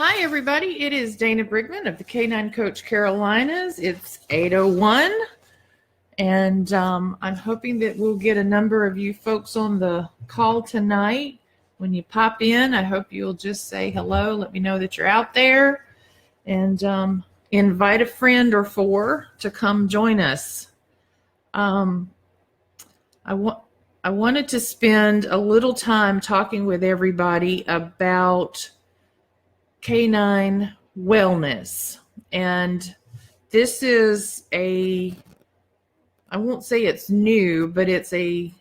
Hi, everybody. It is Dana Brigman of the K9 Coach Carolinas. It's 8:01, and I'm hoping that we'll get a number of you folks on the call tonight. When you pop in, I hope you'll just say hello. Let me know that you're out there, and invite a friend or four to come join us. Um, I wanted to spend a little time talking with everybody about canine wellness. And this is I won't say it's new, but it's a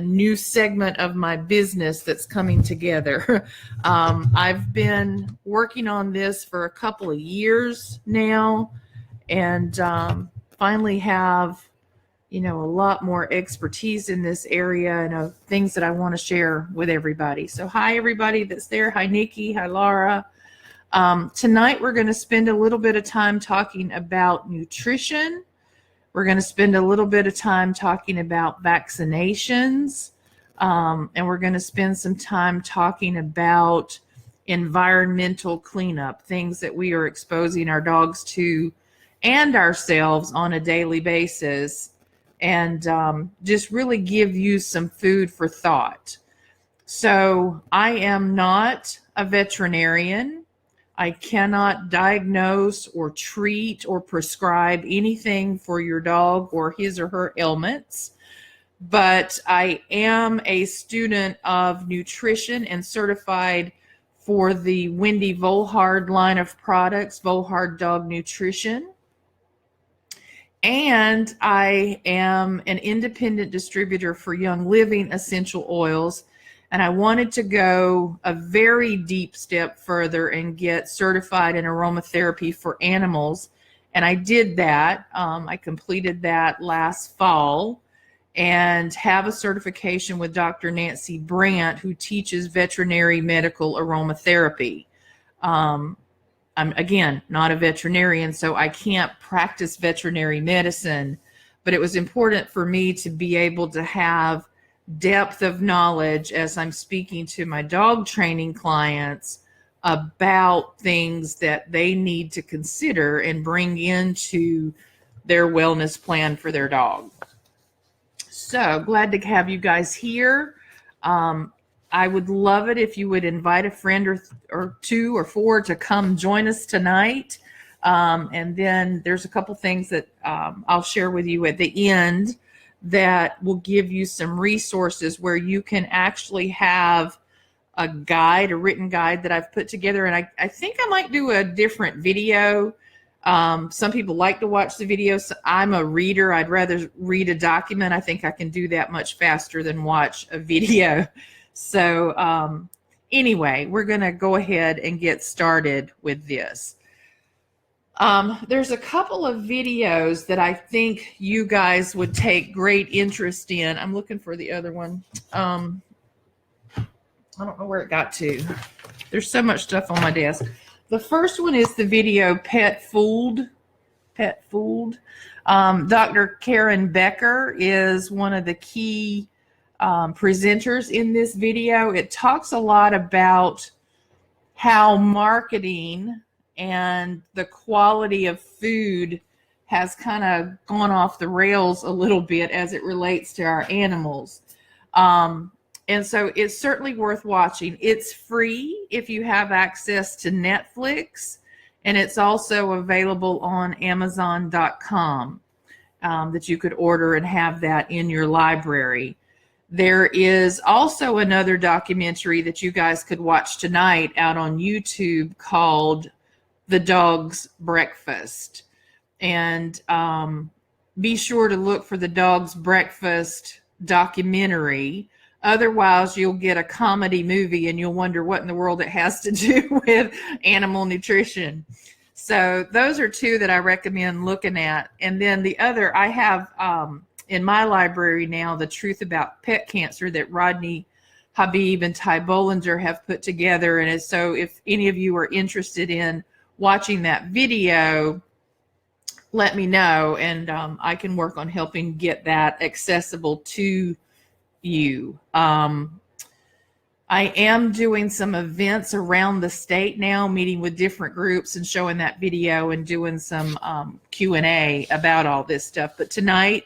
new segment of my business that's coming together. I've been working on this for a couple of years now, and finally have a lot more expertise in this area and of things that I want to share with everybody. So hi, everybody that's there. Hi, Nikki. Hi, Laura. Tonight, we're going to spend a little bit of time talking about nutrition. We're going to spend a little bit of time talking about vaccinations. And we're going to spend some time talking about environmental cleanup, things that we are exposing our dogs to and ourselves on a daily basis, and just really give you some food for thought. So I am not a veterinarian. I cannot diagnose or treat or prescribe anything for your dog or his or her ailments, but I am a student of nutrition and certified for the Wendy Volhard line of products, Volhard Dog Nutrition. And I am an independent distributor for Young Living essential oils. And I wanted to go a very deep step further and get certified in aromatherapy for animals. And I did that. I completed that last fall and have a certification with Dr. Nancy Brandt, who teaches veterinary medical aromatherapy. I'm, again, not a veterinarian, so I can't practice veterinary medicine, but it was important for me to be able to have depth of knowledge as I'm speaking to my dog training clients about things that they need to consider and bring into their wellness plan for their dog. So glad to have you guys here. I would love it if you would invite a friend or two or four to come join us tonight. And then there's a couple things that I'll share with you at the end that will give you some resources where you can actually have a guide, a written guide that I've put together. And I think I might do a different video. Some people like to watch the videos. I'm a reader. I'd rather read a document. I think I can do that much faster than watch a video. So anyway, we're going to go ahead and get started with this. There's a couple of videos that I think you guys would take great interest in. I'm looking for the other one. I don't know where it got to. There's so much stuff on my desk. The first one is the video Pet Fooled. Pet Fooled. Dr. Karen Becker is one of the key presenters in this video. It talks a lot about how marketing and the quality of food has kind of gone off the rails a little bit as it relates to our animals. And so it's certainly worth watching. It's free if you have access to Netflix, and it's also available on Amazon.com that you could order and have that in your library. There is also another documentary that you guys could watch tonight out on YouTube called The Dog's Breakfast. And be sure to look for The Dog's Breakfast documentary. Otherwise, you'll get a comedy movie and you'll wonder what in the world it has to do with animal nutrition. So those are two that I recommend looking at. And then the other, I have in my library now, The Truth About Pet Cancer that Rodney Habib and Ty Bollinger have put together. And so if any of you are interested in watching that video, let me know, and I can work on helping get that accessible to you. I am doing some events around the state now, meeting with different groups and showing that video and doing some Q&A about all this stuff. But tonight,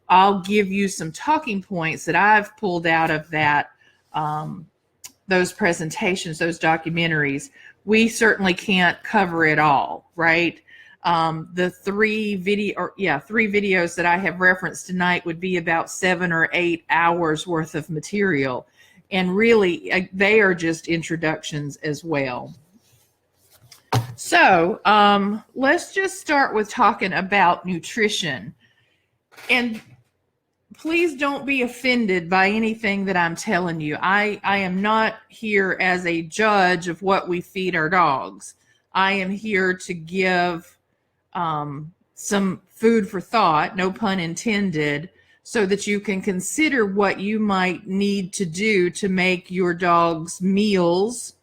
I'll give you some talking points that I've pulled out of that those presentations, those documentaries. We certainly can't cover it all, right? The three videos that I have referenced tonight would be about 7 or 8 hours worth of material. And really, they are just introductions as well. So let's just start with talking about nutrition. And please don't be offended by anything that I'm telling you. I am not here as a judge of what we feed our dogs. I am here to give some food for thought, no pun intended, so that you can consider what you might need to do to make your dog's meals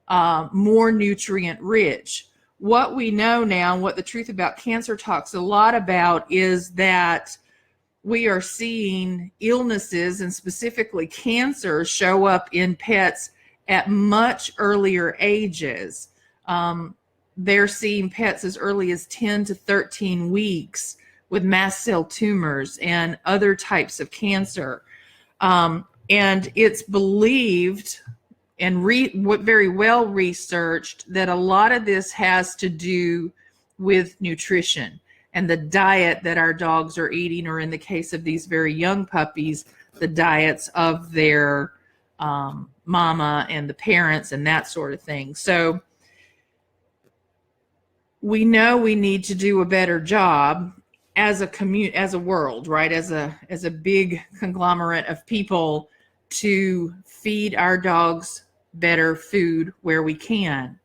more nutrient rich. What we know now, what the Truth About Cancer talks a lot about, is that we are seeing illnesses, and specifically cancer, show up in pets at much earlier ages. They're seeing pets as early as 10 to 13 weeks with mast cell tumors and other types of cancer. And it's believed and very well researched that a lot of this has to do with nutrition and the diet that our dogs are eating, or in the case of these very young puppies, the diets of their mama and the parents and that sort of thing. So we know we need to do a better job as a world, right? As a big conglomerate of people, to feed our dogs better food where we can.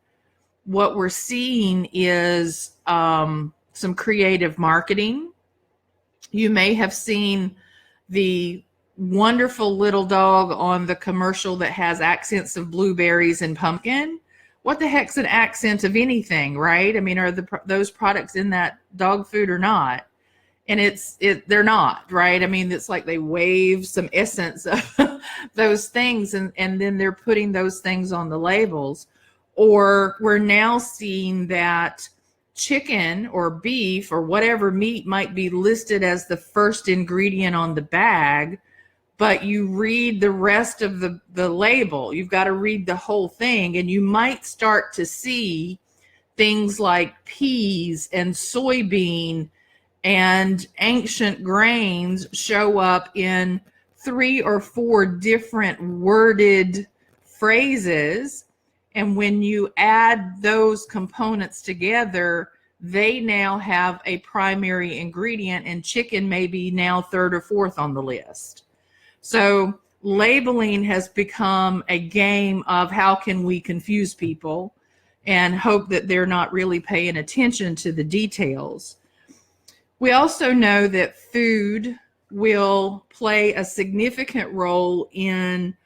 What we're seeing is some creative marketing. You may have seen the wonderful little dog on the commercial that has accents of blueberries and pumpkin. What the heck's an accent of anything, right? I mean, are those products in that dog food or not? And they're not, right? I mean, it's like they wave some essence of those things, and then they're putting those things on the labels. Or we're now seeing that chicken or beef or whatever meat might be listed as the first ingredient on the bag, but you read the rest of the label. You've got to read the whole thing, and you might start to see things like peas and soybean and ancient grains show up in 3 or 4 different worded phrases. And when you add those components together, they now have a primary ingredient, and chicken may be now 3rd or 4th on the list. So labeling has become a game of how can we confuse people and hope that they're not really paying attention to the details. We also know that food will play a significant role in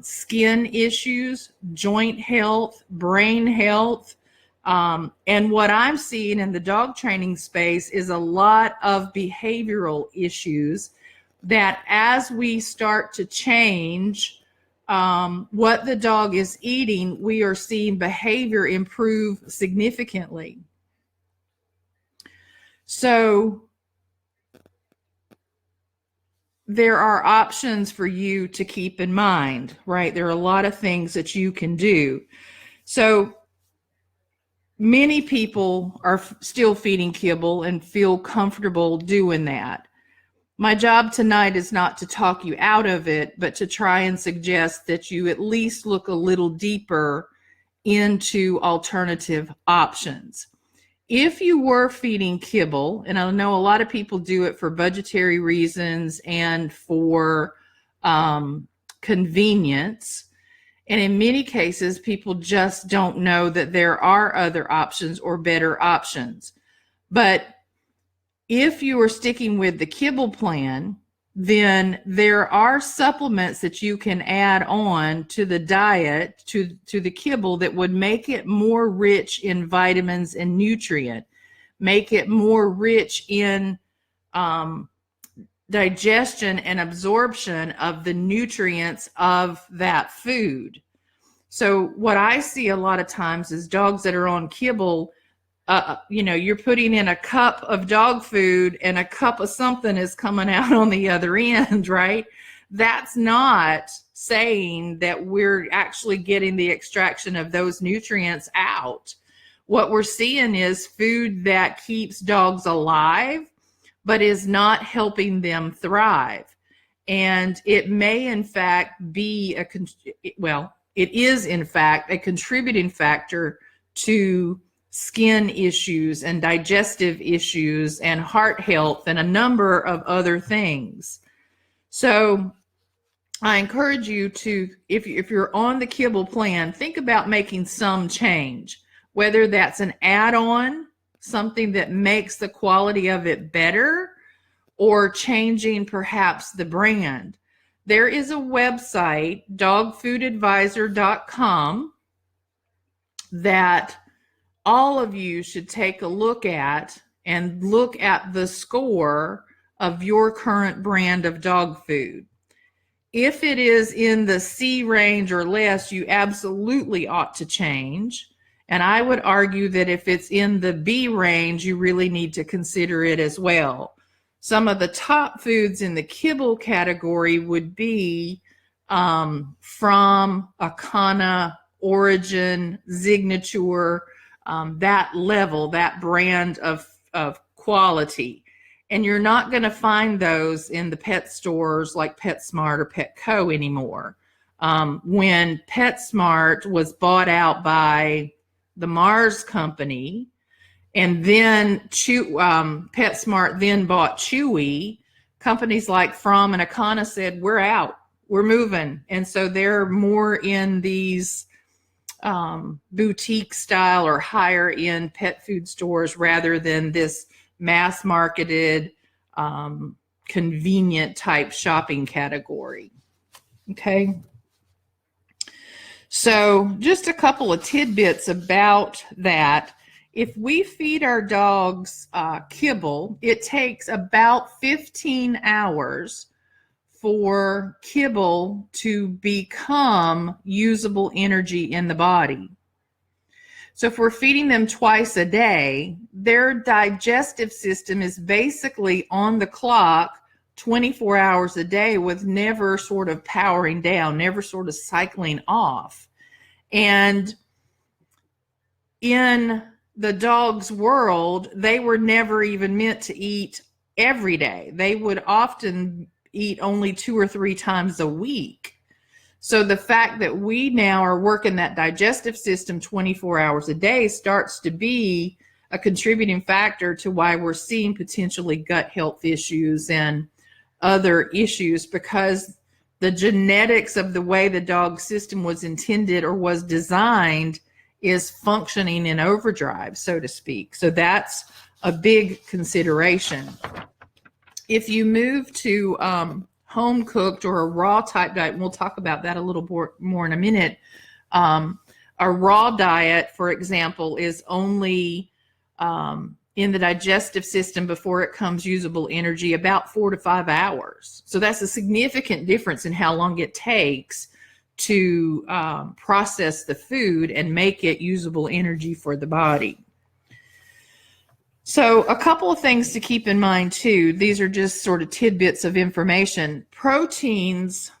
skin issues, joint health, brain health. And what I'm seeing in the dog training space is a lot of behavioral issues that, as we start to change what the dog is eating, we are seeing behavior improve significantly. So there are options for you to keep in mind, right? There are a lot of things that you can do. So many people are still feeding kibble and feel comfortable doing that. My job tonight is not to talk you out of it, but to try and suggest that you at least look a little deeper into alternative options. If you were feeding kibble, and I know a lot of people do it for budgetary reasons and for convenience, and in many cases, people just don't know that there are other options or better options. But if you are sticking with the kibble plan, then there are supplements that you can add on to the diet, to the kibble, that would make it more rich in vitamins and nutrient, make it more rich in digestion and absorption of the nutrients of that food. So what I see a lot of times is dogs that are on kibble, you're putting in a cup of dog food and a cup of something is coming out on the other end, right? That's not saying that we're actually getting the extraction of those nutrients out. What we're seeing is food that keeps dogs alive, but is not helping them thrive. And it may, in fact, be it is, in fact, a contributing factor to skin issues and digestive issues and heart health and a number of other things. So I encourage you to, if you're on the kibble plan, think about making some change, whether that's an add-on, something that makes the quality of it better, or changing perhaps the brand. There is a website, dogfoodadvisor.com, that all of you should take a look at and look at the score of your current brand of dog food. If it is in the C range or less, you absolutely ought to change. And I would argue that if it's in the B range, you really need to consider it as well. Some of the top foods in the kibble category would be from Acana, Origin, Signature, that level, that brand of quality. And you're not going to find those in the pet stores like PetSmart or Petco anymore. When PetSmart was bought out by the Mars company, and then PetSmart then bought Chewy, companies like Fromm and Acana said, we're out, we're moving. And so they're more in these boutique style or higher end pet food stores rather than this mass marketed, convenient type shopping category. Okay. So just a couple of tidbits about that. If we feed our dogs kibble, it takes about 15 hours for kibble to become usable energy in the body. So if we're feeding them twice a day, their digestive system is basically on the clock 24 hours a day with never sort of powering down, never sort of cycling off. And in the dog's world, they were never even meant to eat every day. They would often eat only 2 or 3 times a week. So the fact that we now are working that digestive system 24 hours a day starts to be a contributing factor to why we're seeing potentially gut health issues and other issues, because the genetics of the way the dog system was intended or was designed is functioning in overdrive, so to speak. So that's a big consideration. If you move to home cooked or a raw type diet, and we'll talk about that a little more in a minute. A raw diet, for example, is only in the digestive system before it comes usable energy about 4 to 5 hours. So that's a significant difference in how long it takes to process the food and make it usable energy for the body. So a couple of things to keep in mind too. These are just sort of tidbits of information. Proteins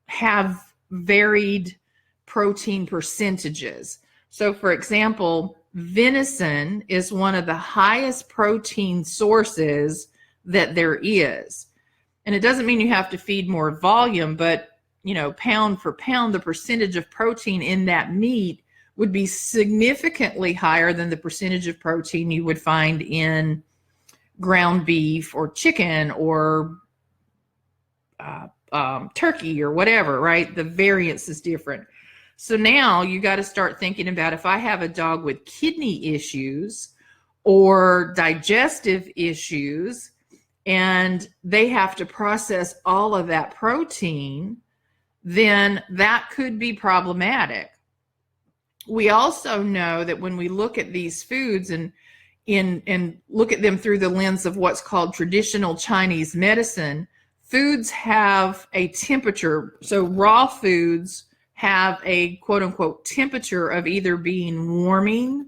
have varied protein percentages. So for example, venison is one of the highest protein sources that there is. And it doesn't mean you have to feed more volume, but pound for pound, the percentage of protein in that meat would be significantly higher than the percentage of protein you would find in ground beef or chicken or turkey or whatever, right? The variance is different. So now you got to start thinking about, if I have a dog with kidney issues or digestive issues and they have to process all of that protein, then that could be problematic. We also know that when we look at these foods, and and look at them through the lens of what's called traditional Chinese medicine, foods have a temperature. So raw foods have a quote unquote temperature of either being warming,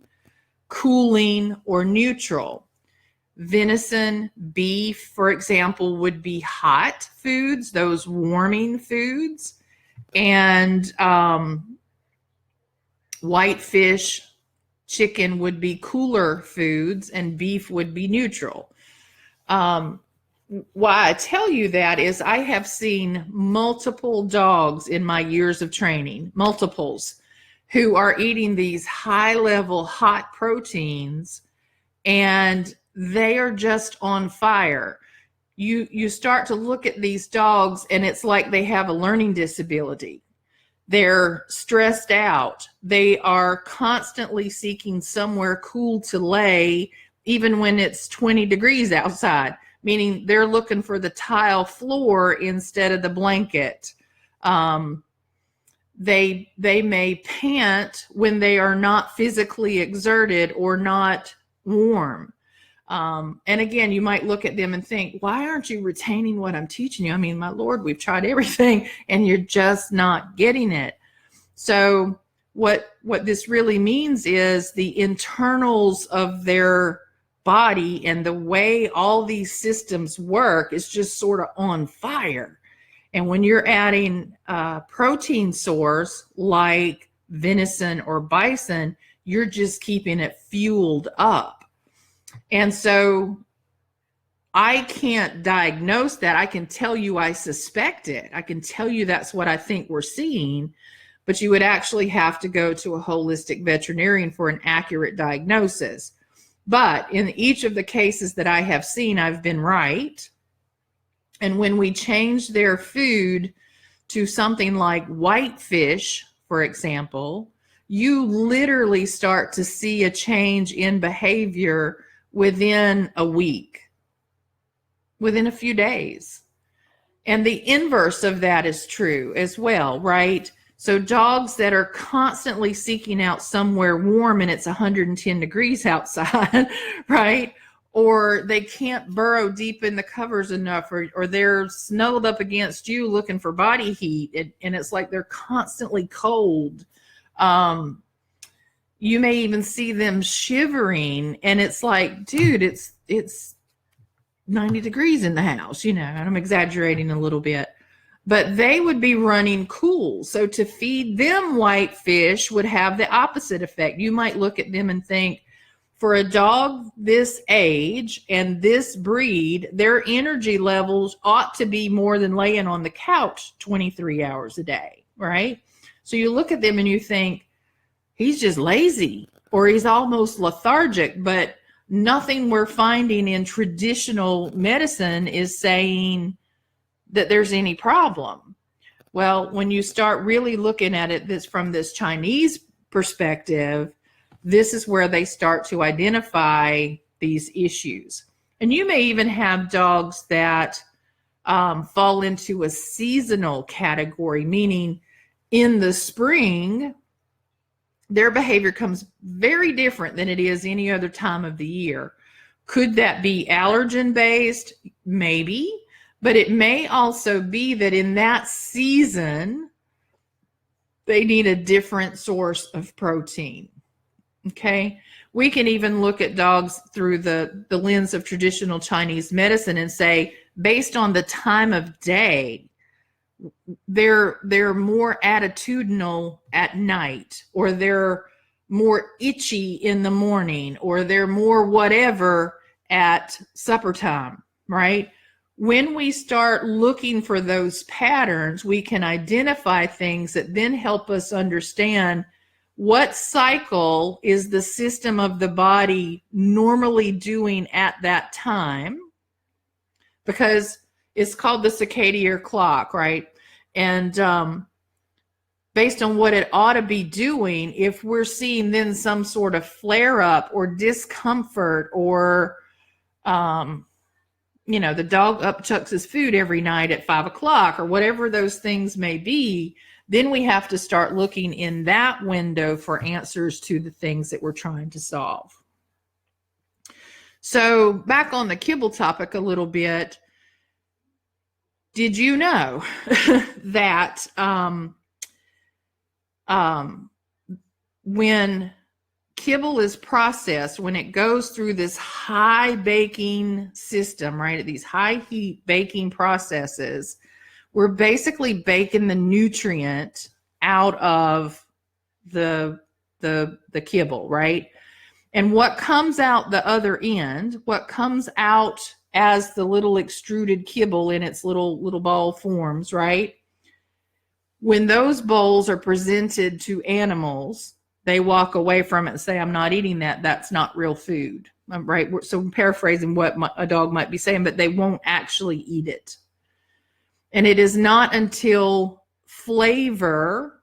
cooling, or neutral. Venison, beef, for example, would be hot foods, those warming foods. And white fish, chicken would be cooler foods, and beef would be neutral. Why I tell you that is I have seen multiple dogs in my years of training, multiples, who are eating these high-level hot proteins, and they are just on fire. You start to look at these dogs, and it's like they have a learning disability. They're stressed out. They are constantly seeking somewhere cool to lay, even when it's 20 degrees outside, meaning they're looking for the tile floor instead of the blanket. They may pant when they are not physically exerted or not warm. And again, you might look at them and think, why aren't you retaining what I'm teaching you? I mean, my Lord, we've tried everything and you're just not getting it. So what this really means is the internals of their body and the way all these systems work is just sort of on fire. And when you're adding a protein source like venison or bison, you're just keeping it fueled up. And so I can't diagnose that. I can tell you I suspect it. I can tell you that's what I think we're seeing, but you would actually have to go to a holistic veterinarian for an accurate diagnosis. But in each of the cases that I have seen, I've been right. And when we change their food to something like white fish, for example, you literally start to see a change in behavior within a week, within a few days. And the inverse of that is true as well, right? So dogs that are constantly seeking out somewhere warm and it's 110 degrees outside, right? Or they can't burrow deep in the covers enough, or they're snuggled up against you looking for body heat, and it's like they're constantly cold. You may even see them shivering, and it's like, dude, it's 90 degrees in the house, and I'm exaggerating a little bit, but they would be running cool. So to feed them white fish would have the opposite effect. You might look at them and think, for a dog this age and this breed, their energy levels ought to be more than laying on the couch 23 hours a day, right? So you look at them and you think, he's just lazy, or he's almost lethargic, but nothing we're finding in traditional medicine is saying that there's any problem. Well, when you start really looking at it from this Chinese perspective, this is where they start to identify these issues. And you may even have dogs that fall into a seasonal category, meaning in the spring, their behavior comes very different than it is any other time of the year. Could that be allergen based? Maybe, but it may also be that in that season, they need a different source of protein. Okay. We can even look at dogs through the lens of traditional Chinese medicine and say, based on the time of day, they're more attitudinal at night, or they're more itchy in the morning, or they're more whatever at supper time, right? When we start looking for those patterns, we can identify things that then help us understand what cycle is the system of the body normally doing at that time, because it's called the circadian clock, right? And based on what it ought to be doing, if we're seeing then some sort of flare up or discomfort, or the dog upchucks his food every night at 5 o'clock, or whatever those things may be, then we have to start looking in that window for answers to the things that we're trying to solve. So back on the kibble topic a little bit, did you know that when kibble is processed, when it goes through this high baking system, right, at these high heat baking processes, we're basically baking the nutrient out of the kibble, right? And what comes out the other end, what comes out as the little extruded kibble in its little ball forms, right? When those bowls are presented to animals, they walk away from it and say, I'm not eating that. That's not real food, right? So I'm paraphrasing what a dog might be saying, but they won't actually eat it. And it is not until flavor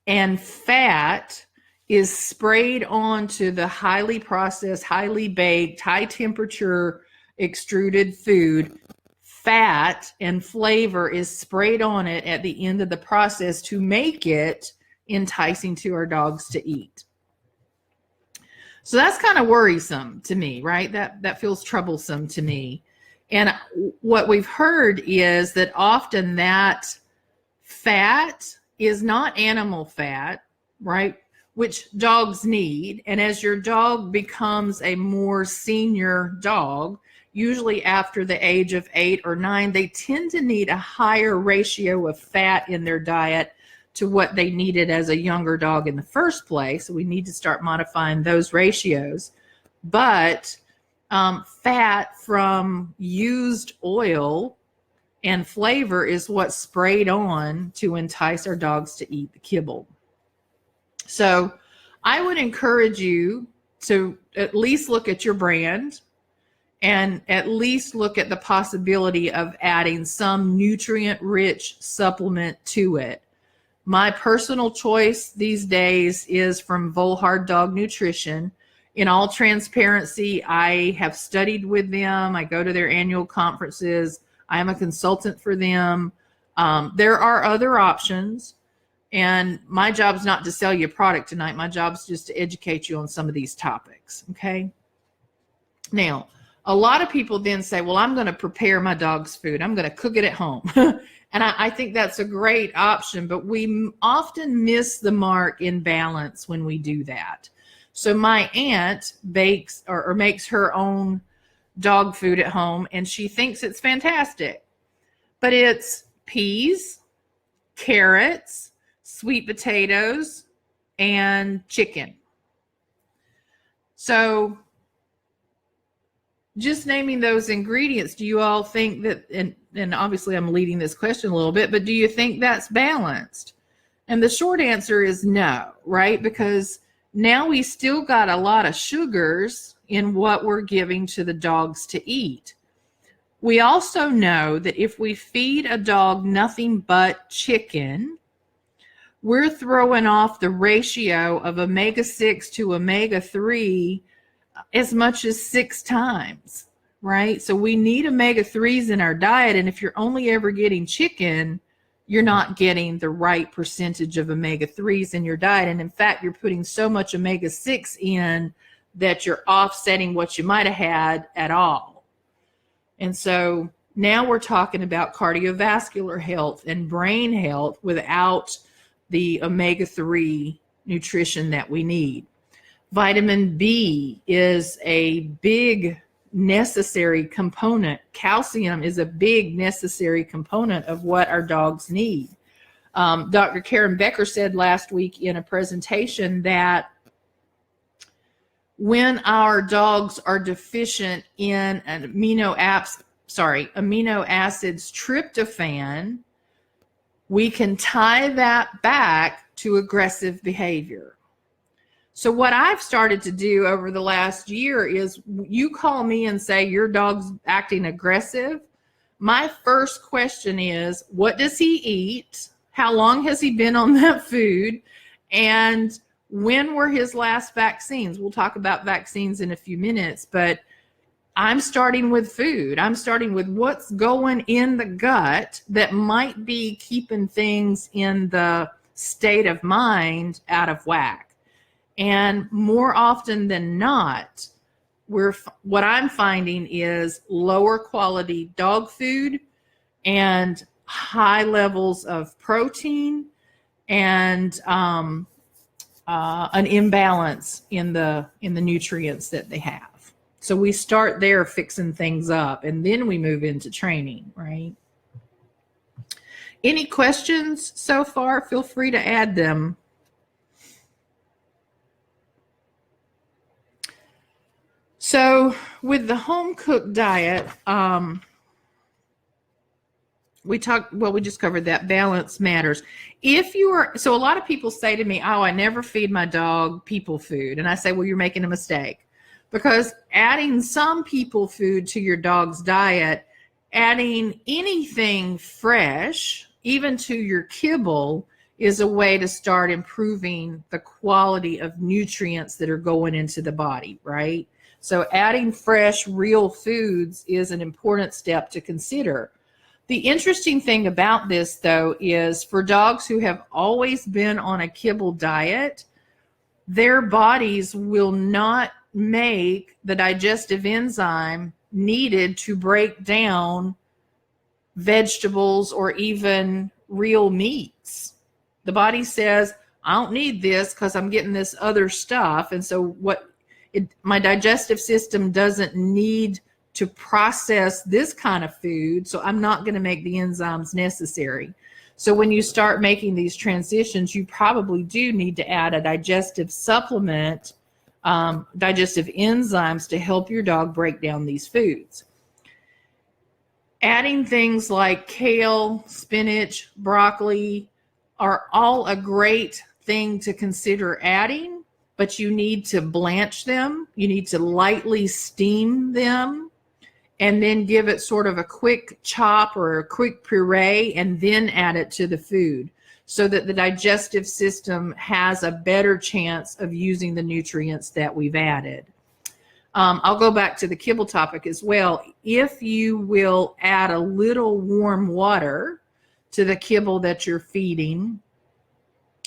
and fat is sprayed onto the highly processed, highly baked, high temperature extruded food, fat and flavor is sprayed on it at the end of the process to make it enticing to our dogs to eat. So that's kind of worrisome to me, right? That feels troublesome to me. And what we've heard is that often that fat is not animal fat, right? Which dogs need. And as your dog becomes a more senior dog, usually after the age of 8 or 9, they tend to need a higher ratio of fat in their diet to what they needed as a younger dog in the first place. So we need to start modifying those ratios. But fat from used oil and flavor is what's sprayed on to entice our dogs to eat the kibble. So I would encourage you to at least look at your brand and at least look at the possibility of adding some nutrient-rich supplement to it. My personal choice these days is from Volhard Dog Nutrition. In all transparency, I have studied with them. I go to their annual conferences. I am a consultant for them. There are other options, and my job is not to sell you a product tonight. My job is just to educate you on some of these topics, okay? Now, a lot of people then say, well, I'm going to prepare my dog's food. I'm going to cook it at home. And I think that's a great option, but we often miss the mark in balance when we do that. So my aunt bakes or makes her own dog food at home, and she thinks it's fantastic. But it's peas, carrots, sweet potatoes, and chicken. So just naming those ingredients, do you all think that, and obviously I'm leading this question a little bit, but do you think that's balanced? And the short answer is no, right? Because now we still got a lot of sugars in what we're giving to the dogs to eat. We also know that if we feed a dog nothing but chicken, we're throwing off the ratio of omega-6 to omega-3 as much as 6 times, right? So we need omega-3s in our diet. And if you're only ever getting chicken, you're not getting the right percentage of omega-3s in your diet. And in fact, you're putting so much omega-6 in that you're offsetting what you might have had at all. And so now we're talking about cardiovascular health and brain health without the omega-3 nutrition that we need. Vitamin B is a big necessary component. Calcium is a big necessary component of what our dogs need. Dr. Karen Becker said last week in a presentation that when our dogs are deficient in an amino acids tryptophan, we can tie that back to aggressive behavior. So what I've started to do over the last year is, you call me and say your dog's acting aggressive. My first question is, what does he eat? How long has he been on that food? And when were his last vaccines? We'll talk about vaccines in a few minutes, but I'm starting with food. I'm starting with what's going in the gut that might be keeping things in the state of mind out of whack. And more often than not, what I'm finding is lower quality dog food and high levels of protein and an imbalance in the nutrients that they have. So we start there fixing things up, and then we move into training, right? Any questions so far? Feel free to add them. So with the home cooked diet, we just covered that balance matters. So a lot of people say to me, oh, I never feed my dog people food. And I say, well, you're making a mistake, because adding some people food to your dog's diet, adding anything fresh, even to your kibble, is a way to start improving the quality of nutrients that are going into the body, right? So adding fresh, real foods is an important step to consider. The interesting thing about this, though, is for dogs who have always been on a kibble diet, their bodies will not make the digestive enzyme needed to break down vegetables or even real meats. The body says, I don't need this because I'm getting this other stuff. And so my digestive system doesn't need to process this kind of food, so I'm not going to make the enzymes necessary. So when you start making these transitions, you probably do need to add a digestive supplement, digestive enzymes to help your dog break down these foods. Adding things like kale, spinach, broccoli are all a great thing to consider adding, but you need to blanch them. You need to lightly steam them and then give it sort of a quick chop or a quick puree and then add it to the food so that the digestive system has a better chance of using the nutrients that we've added. I'll go back to the kibble topic as well. If you will add a little warm water to the kibble that you're feeding,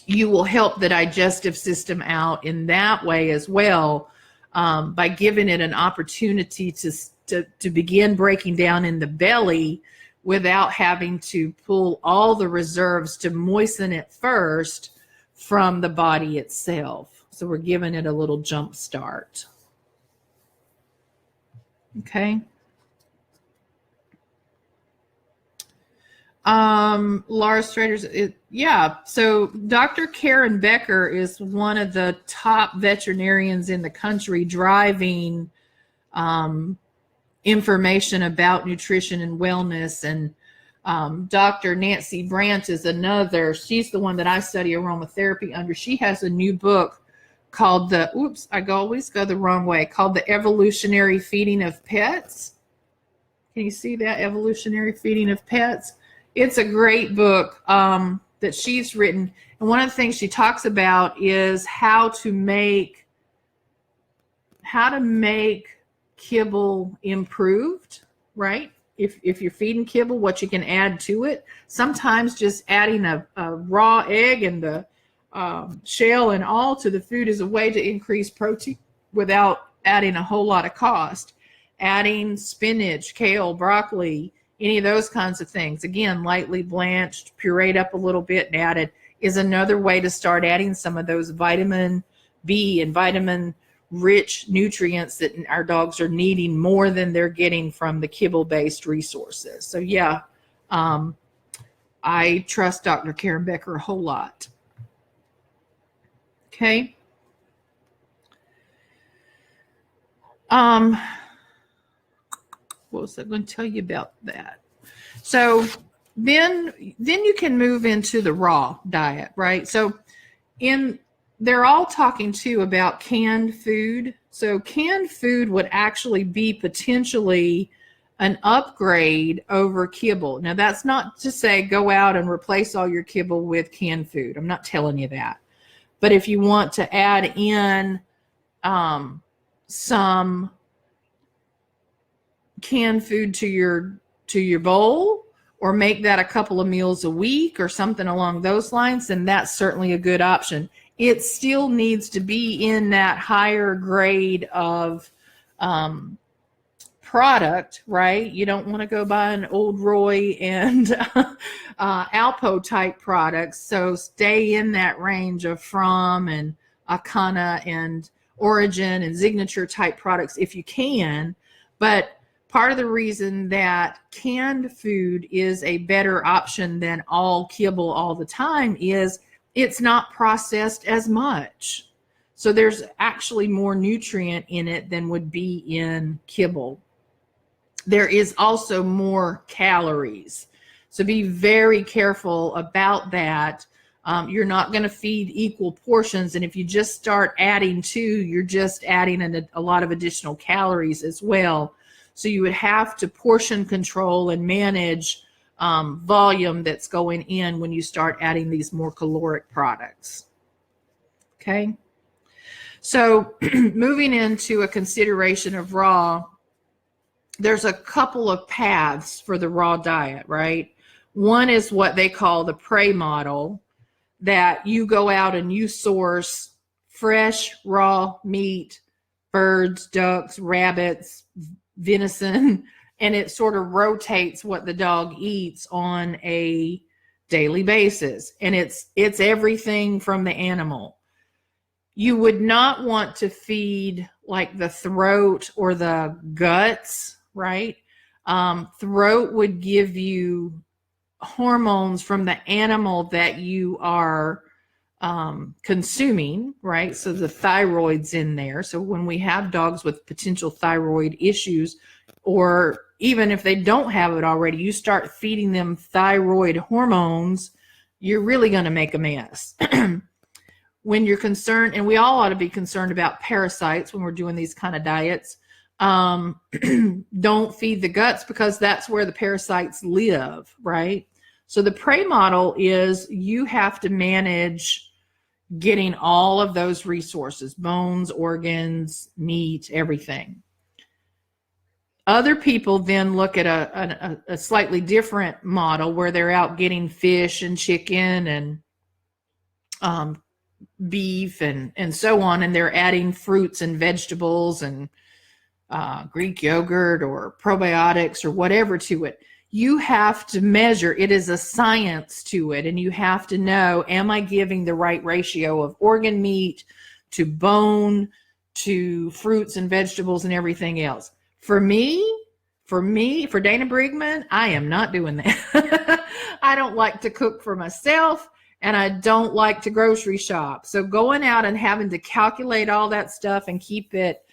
you will help the digestive system out in that way as well, by giving it an opportunity to begin breaking down in the belly without having to pull all the reserves to moisten it first from the body itself. So we're giving it a little jump start. Okay. Laura Straders, yeah. So Dr. Karen Becker is one of the top veterinarians in the country driving information about nutrition and wellness. And Dr. Nancy Brandt is another. She's the one that I study aromatherapy under. She has a new book called called The Evolutionary Feeding of Pets. Can you see that? Evolutionary Feeding of Pets. It's a great book that she's written. And one of the things she talks about is how to make kibble improved, right? If you're feeding kibble, what you can add to it. Sometimes just adding a raw egg and the shell and all to the food is a way to increase protein without adding a whole lot of cost. Adding spinach, kale, broccoli, any of those kinds of things, again, lightly blanched, pureed up a little bit and added, is another way to start adding some of those vitamin B and vitamin rich nutrients that our dogs are needing more than they're getting from the kibble-based resources. So yeah, I trust Dr. Karen Becker a whole lot. Okay. What was I going to tell you about that? So then you can move into the raw diet, right? So they're all talking too about canned food. So canned food would actually be potentially an upgrade over kibble. Now that's not to say go out and replace all your kibble with canned food. I'm not telling you that. But if you want to add in some canned food to your bowl, or make that a couple of meals a week or something along those lines, then that's certainly a good option. It still needs to be in that higher grade of product, right? You don't want to go buy an Old Roy and Alpo type products. So stay in that range of From and Akana and Origin and Signature type products if you can. But part of the reason that canned food is a better option than all kibble all the time is it's not processed as much. So there's actually more nutrient in it than would be in kibble. There is also more calories. So be very careful about that. You're not going to feed equal portions. And if you just start adding two, you're just adding a lot of additional calories as well. So you would have to portion control and manage volume that's going in when you start adding these more caloric products. Okay. So moving into a consideration of raw, there's a couple of paths for the raw diet, right? One is what they call the prey model, that you go out and you source fresh raw meat, birds, ducks, rabbits, venison, and it sort of rotates what the dog eats on a daily basis. And it's everything from the animal. You would not want to feed like the throat or the guts, right? Throat would give you hormones from the animal that you are consuming, right? So the thyroid's in there. So when we have dogs with potential thyroid issues, or even if they don't have it already, you start feeding them thyroid hormones, you're really going to make a mess. When you're concerned, and we all ought to be concerned about parasites when we're doing these kind of diets, don't feed the guts because that's where the parasites live, right? So the prey model is you have to manage getting all of those resources, bones, organs, meat, everything. Other people then look at a slightly different model where they're out getting fish and chicken and beef and so on, and they're adding fruits and vegetables and Greek yogurt or probiotics or whatever to it. You have to measure. It is a science to it, and you have to know, am I giving the right ratio of organ meat to bone to fruits and vegetables and everything else? For Dana Brigman, I am not doing that. I don't like to cook for myself, and I don't like to grocery shop. So going out and having to calculate all that stuff and keep it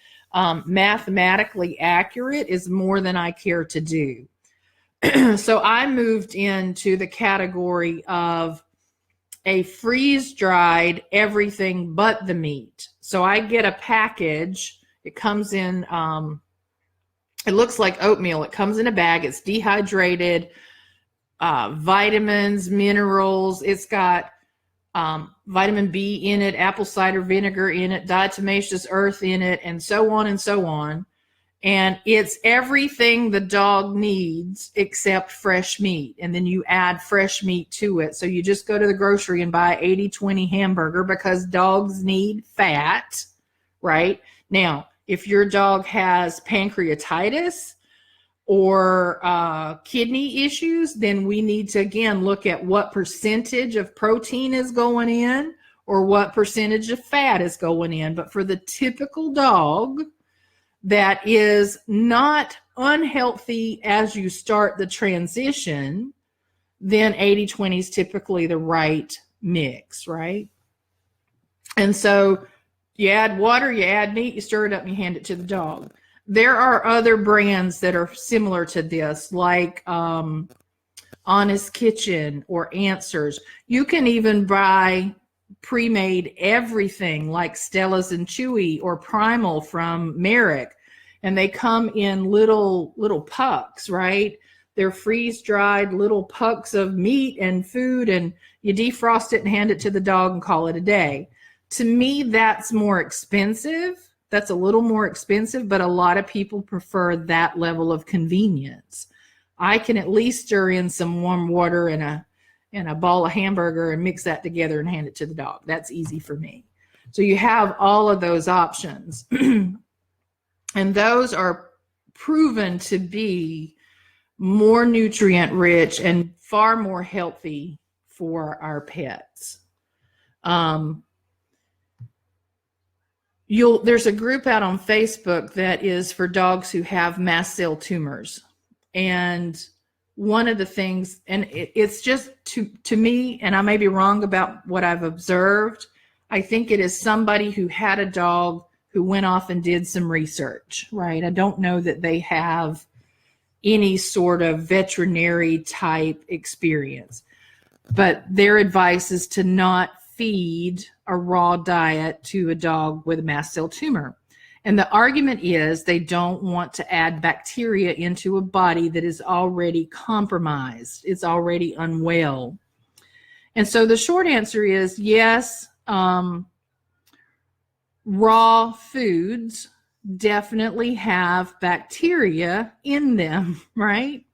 mathematically accurate is more than I care to do. So I moved into the category of a freeze-dried everything but the meat. So I get a package. It comes in, it looks like oatmeal. It comes in a bag. It's dehydrated, vitamins, minerals. It's got vitamin B in it, apple cider vinegar in it, diatomaceous earth in it, and so on and so on. And it's everything the dog needs except fresh meat. And then you add fresh meat to it. So you just go to the grocery and buy 80-20 hamburger because dogs need fat, right? Now, if your dog has pancreatitis or kidney issues, then we need to, again, look at what percentage of protein is going in or what percentage of fat is going in. But for the typical dog that is not unhealthy as you start the transition, then 80-20 is typically the right mix, right? And so you add water, you add meat, you stir it up, and you hand it to the dog. There are other brands that are similar to this, like Honest Kitchen or Answers. You can even buy pre-made everything like Stella's and Chewy or Primal from Merrick, and they come in little pucks, right? They're freeze-dried little pucks of meat and food, and you defrost it and hand it to the dog and call it a day. To me, that's more expensive. That's a little more expensive, but a lot of people prefer that level of convenience. I can at least stir in some warm water and a ball of hamburger and mix that together and hand it to the dog. That's easy for me. So you have all of those options. And those are proven to be more nutrient rich and far more healthy for our pets. There's a group out on Facebook that is for dogs who have mast cell tumors. And one of the things, and it's just to me, and I may be wrong about what I've observed, I think it is somebody who had a dog who went off and did some research, right? I don't know that they have any sort of veterinary type experience, but their advice is to not feed a raw diet to a dog with a mast cell tumor. And the argument is they don't want to add bacteria into a body that is already compromised. It's already unwell. And so the short answer is yes, raw foods definitely have bacteria in them, right?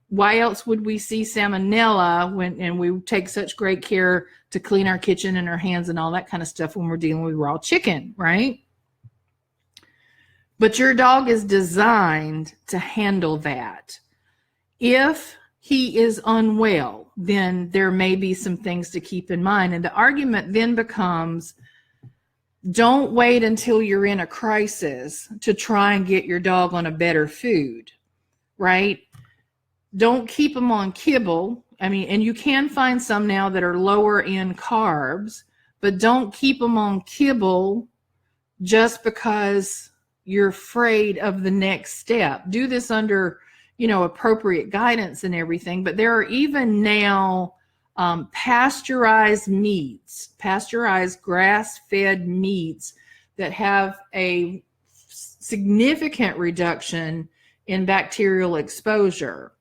Why else would we see salmonella and we take such great care to clean our kitchen and our hands and all that kind of stuff when we're dealing with raw chicken, right? But your dog is designed to handle that. If he is unwell, then there may be some things to keep in mind. And the argument then becomes, don't wait until you're in a crisis to try and get your dog on a better food, right? Don't keep them on kibble. I mean, and you can find some now that are lower in carbs, but don't keep them on kibble just because you're afraid of the next step. Do this under, appropriate guidance and everything. But there are even now pasteurized meats, pasteurized grass-fed meats that have a significant reduction in bacterial exposure.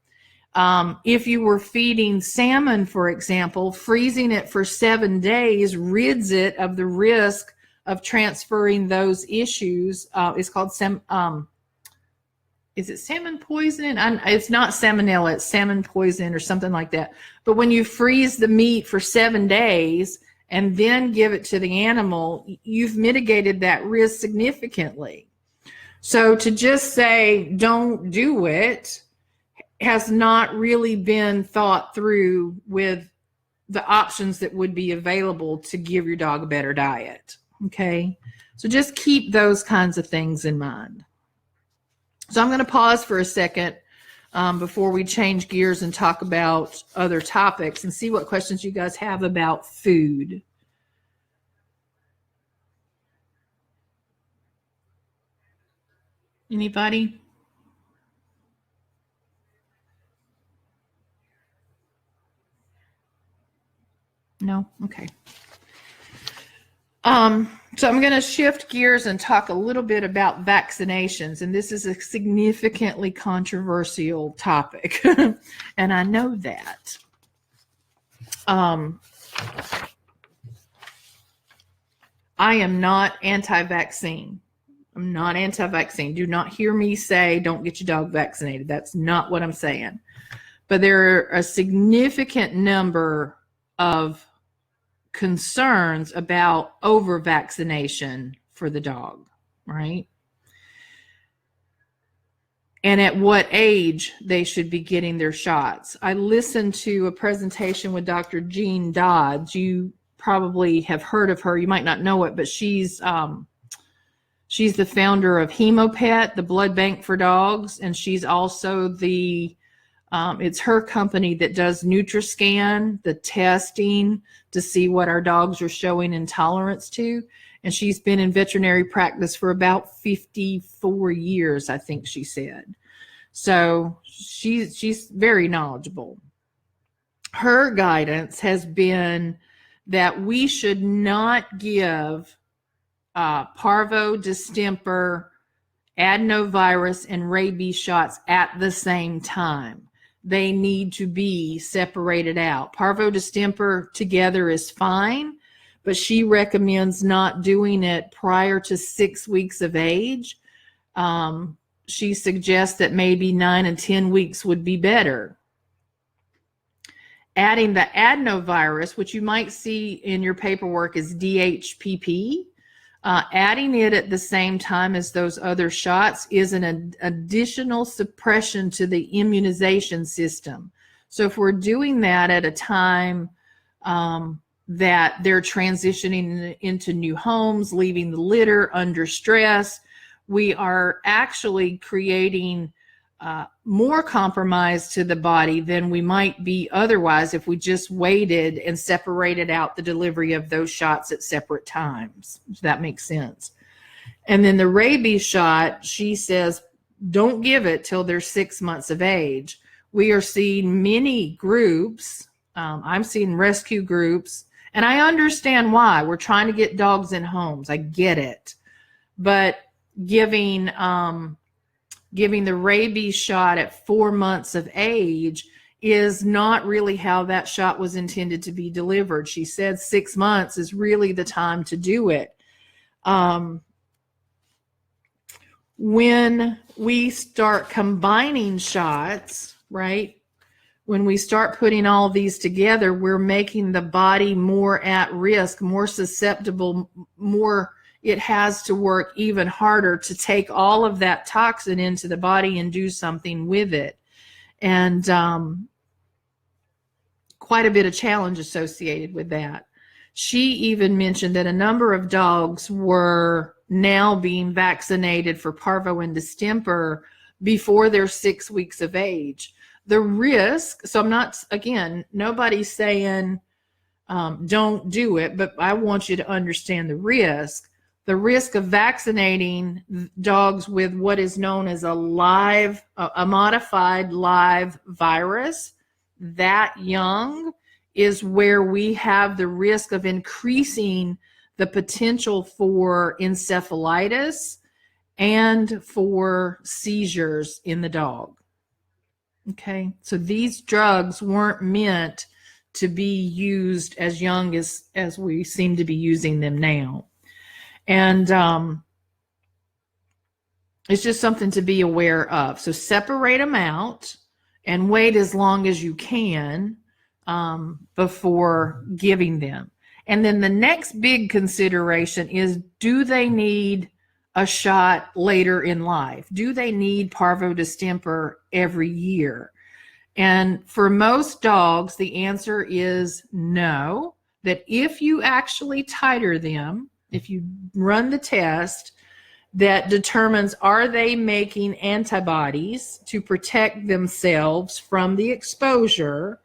If you were feeding salmon, for example, freezing it for 7 days rids it of the risk of transferring those issues. It's called is it salmon poisoning? It's not salmonella, it's salmon poison or something like that. But when you freeze the meat for 7 days and then give it to the animal, you've mitigated that risk significantly. So to just say, don't do it, has not really been thought through with the options that would be available to give your dog a better diet. Okay, so just keep those kinds of things in mind. So I'm going to pause for a second before we change gears and talk about other topics and see what questions you guys have about food. Anybody? No? Okay. So I'm going to shift gears and talk a little bit about vaccinations. And this is a significantly controversial topic. And I know that. I am not anti-vaccine. I'm not anti-vaccine. Do not hear me say, don't get your dog vaccinated. That's not what I'm saying. But there are a significant number of concerns about over-vaccination for the dog, right? And at what age they should be getting their shots. I listened to a presentation with Dr. Jean Dodds. You probably have heard of her. You might not know it, but she's the founder of Hemopet, the blood bank for dogs, and she's also it's her company that does NutriScan, the testing to see what our dogs are showing intolerance to. And she's been in veterinary practice for about 54 years, I think she said. So she's very knowledgeable. Her guidance has been that we should not give parvo, distemper, adenovirus, and rabies shots at the same time. They need to be separated out. Parvo, distemper together is fine, but she recommends not doing it prior to 6 weeks of age. She suggests that maybe 9 and 10 weeks would be better. Adding the adenovirus, which you might see in your paperwork as DHPP, Adding it at the same time as those other shots is an additional suppression to the immunization system. So if we're doing that at a time that they're transitioning into new homes, leaving the litter under stress, we are actually creating more compromise to the body than we might be otherwise if we just waited and separated out the delivery of those shots at separate times. If that makes sense. And then the rabies shot, she says, don't give it till they're 6 months of age. We are seeing many groups. I'm seeing rescue groups, and I understand why. We're trying to get dogs in homes. I get it. But giving the rabies shot at 4 months of age is not really how that shot was intended to be delivered. She said 6 months is really the time to do it. When we start combining shots, right? When we start putting all these together, we're making the body more at risk, more susceptible, more. It has to work even harder to take all of that toxin into the body and do something with it. And quite a bit of challenge associated with that. She even mentioned that a number of dogs were now being vaccinated for parvo and distemper before they're 6 weeks of age. The risk, so I'm not, again, nobody's saying don't do it, but I want you to understand the risk. The risk of vaccinating dogs with what is known as a modified live virus that young is where we have the risk of increasing the potential for encephalitis and for seizures in the dog. Okay, so these drugs weren't meant to be used as young as we seem to be using them now. And it's just something to be aware of. So separate them out and wait as long as you can before giving them. And then the next big consideration is, do they need a shot later in life? Do they need parvo distemper every year? And for most dogs, the answer is no, that if you actually titer them, if you run the test that determines are they making antibodies to protect themselves from the exposure,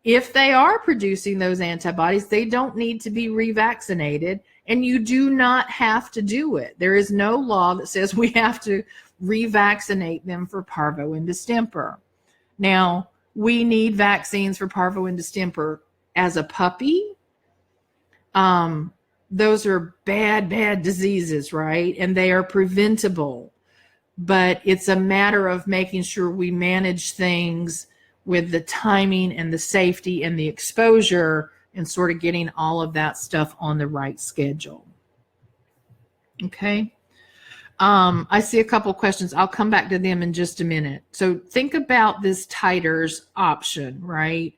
if they are producing those antibodies, they don't need to be revaccinated, and you do not have to do it. There is no law that says we have to revaccinate them for parvo and distemper. Now, we need vaccines for parvo and distemper as a puppy. Those are bad diseases, right? And they are preventable. But it's a matter of making sure we manage things with the timing and the safety and the exposure and sort of getting all of that stuff on the right schedule. Okay. I see a couple questions. I'll come back to them in just a minute. So think about this titers option, right?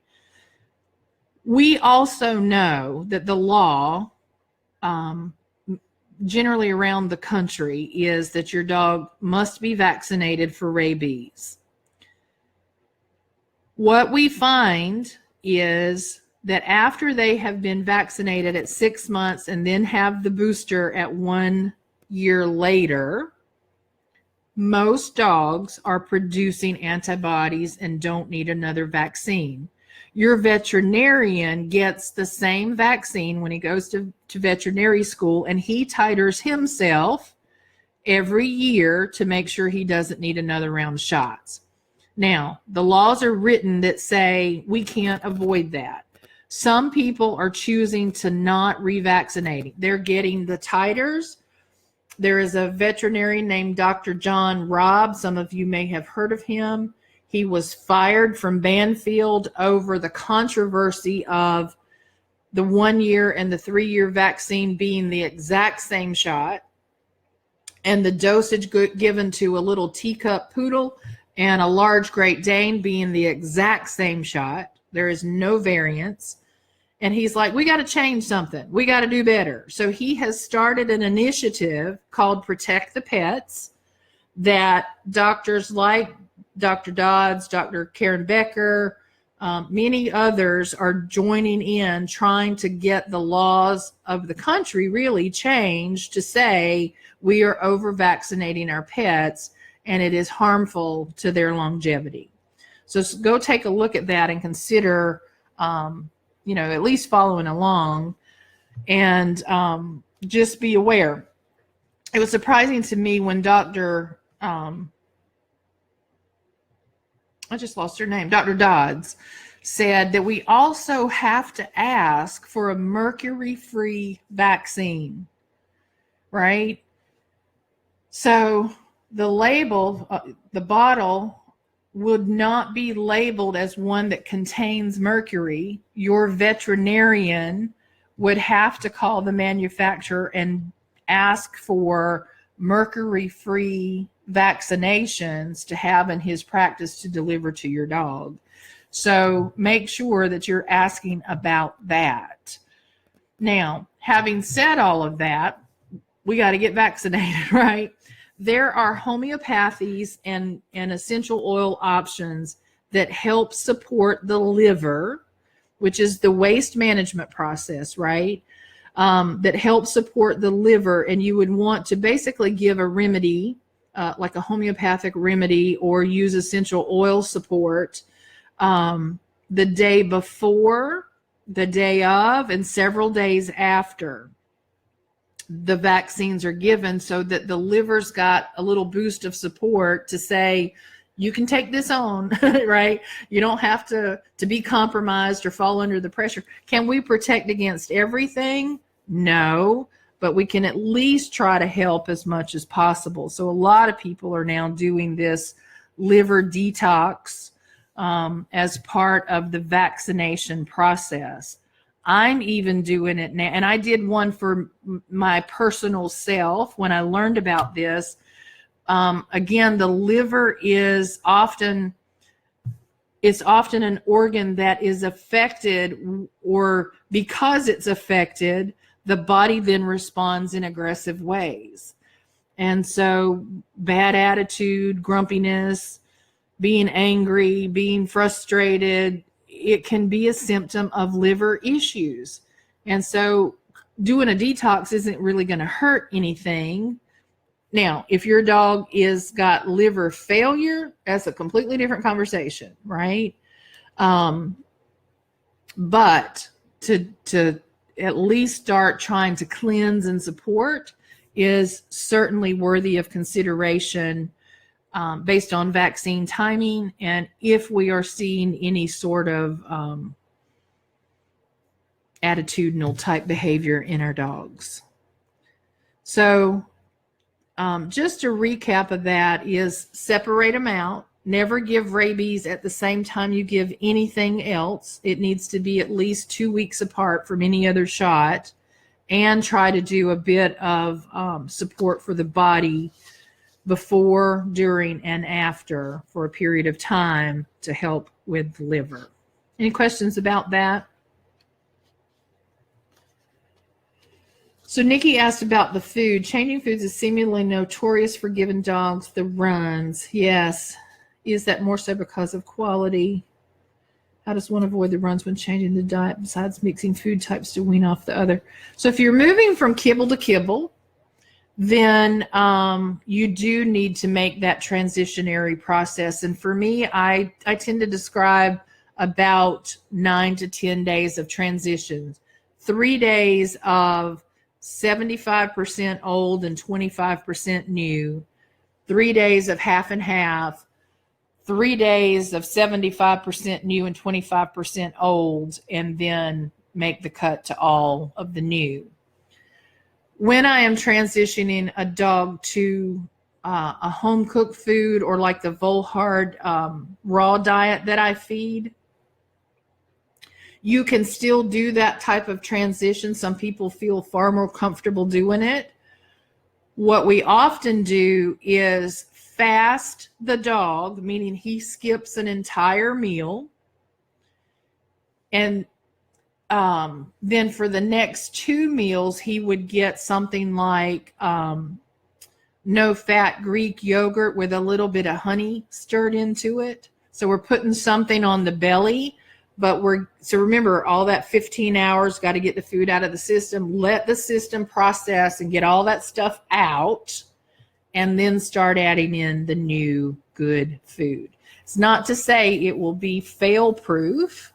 We also know that the law generally around the country is that your dog must be vaccinated for rabies. What we find is that after they have been vaccinated at 6 months and then have the booster at 1 year later, most dogs are producing antibodies and don't need another vaccine. Your veterinarian gets the same vaccine when he goes to veterinary school, and he titers himself every year to make sure he doesn't need another round of shots. Now, the laws are written that say we can't avoid that. Some people are choosing to not revaccinate. They're getting the titers. There is a veterinarian named Dr. John Robb. Some of you may have heard of him. He was fired from Banfield over the controversy of the 1 year and the 3 year vaccine being the exact same shot, and the dosage given to a little teacup poodle and a large Great Dane being the exact same shot. There is no variance. And he's like, we got to change something. We got to do better. So he has started an initiative called Protect the Pets that doctors like Dr. Dodds, Dr. Karen Becker, many others are joining in, trying to get the laws of the country really changed to say we are over vaccinating our pets and it is harmful to their longevity. So go take a look at that and consider, at least following along, and just be aware. It was surprising to me when Dr. I just lost her name, Dr. Dodds, said that we also have to ask for a mercury-free vaccine, right? So the label, the bottle would not be labeled as one that contains mercury. Your veterinarian would have to call the manufacturer and ask for mercury-free vaccinations to have in his practice to deliver to your dog. So make sure that you're asking about that. Now, having said all of that, we got to get vaccinated, right? There are homeopathies and essential oil options that help support the liver, which is the waste management process, right? That helps support the liver. And you would want to basically give a remedy, like a homeopathic remedy, or use essential oil support the day before, the day of, and several days after the vaccines are given, so that the liver's got a little boost of support to say, you can take this on, right? You don't have to be compromised or fall under the pressure. Can we protect against everything? No, but we can at least try to help as much as possible. So a lot of people are now doing this liver detox as part of the vaccination process. I'm even doing it now, and I did one for my personal self when I learned about this. Again, the liver is often an organ that is affected, or because it's affected, the body then responds in aggressive ways. And so bad attitude, grumpiness, being angry, being frustrated, it can be a symptom of liver issues. And so doing a detox isn't really going to hurt anything. Now, if your dog is got liver failure, that's a completely different conversation, right? But to at least start trying to cleanse and support is certainly worthy of consideration, based on vaccine timing, and if we are seeing any sort of attitudinal type behavior in our dogs. So just a recap of that is separate them out. Never give rabies at the same time you give anything else. It needs to be at least 2 weeks apart from any other shot, and try to do a bit of support for the body before, during, and after for a period of time to help with the liver. Any questions about that? So Nikki asked about the food. Changing foods is seemingly notorious for giving dogs the runs. Yes. Is that more so because of quality? How does one avoid the runs when changing the diet besides mixing food types to wean off the other? So if you're moving from kibble to kibble, then you do need to make that transitionary process. And for me, I tend to describe about 9 to 10 days of transitions. 3 days of 75% old and 25% new. 3 days of half and half. 3 days of 75% new and 25% old, and then make the cut to all of the new. When I am transitioning a dog to a home cooked food, or like the Volhard raw diet that I feed, you can still do that type of transition. Some people feel far more comfortable doing it. What we often do is fast the dog, meaning he skips an entire meal, and then for the next 2 meals, he would get something like no fat Greek yogurt with a little bit of honey stirred into it. So we're putting something on the belly, but so remember, all that 15 hours, got to get the food out of the system, let the system process and get all that stuff out, and then start adding in the new good food. It's not to say it will be fail proof,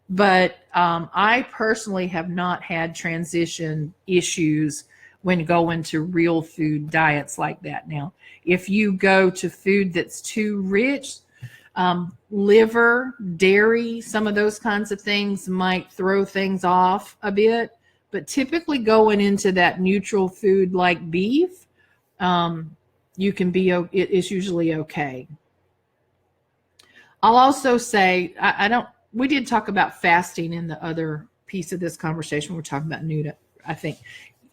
but I personally have not had transition issues when going to real food diets like that. Now, if you go to food that's too rich, liver, dairy, some of those kinds of things might throw things off a bit. But typically going into that neutral food like beef, you can be, it is usually okay. I'll also say, we did talk about fasting in the other piece of this conversation. We're talking about Nuda, I think.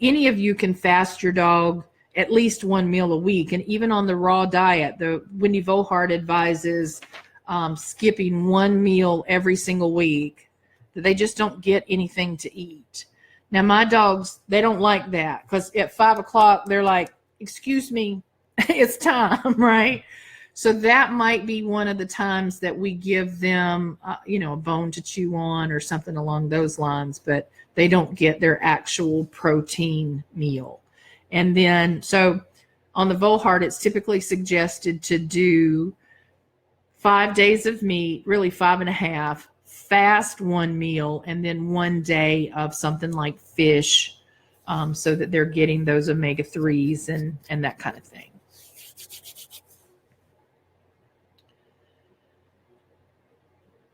Any of you can fast your dog at least 1 meal a week. And even on the raw diet, the Wendy Volhard advises skipping 1 meal every single week, that they just don't get anything to eat. Now, my dogs, they don't like that, because at 5 o'clock, they're like, excuse me, it's time, right? So that might be one of the times that we give them, a bone to chew on or something along those lines, but they don't get their actual protein meal. And then, so on the Volhard, it's typically suggested to do 5 days of meat, really 5.5, fast 1 meal, and then 1 day of something like fish, so that they're getting those omega-3s and that kind of thing.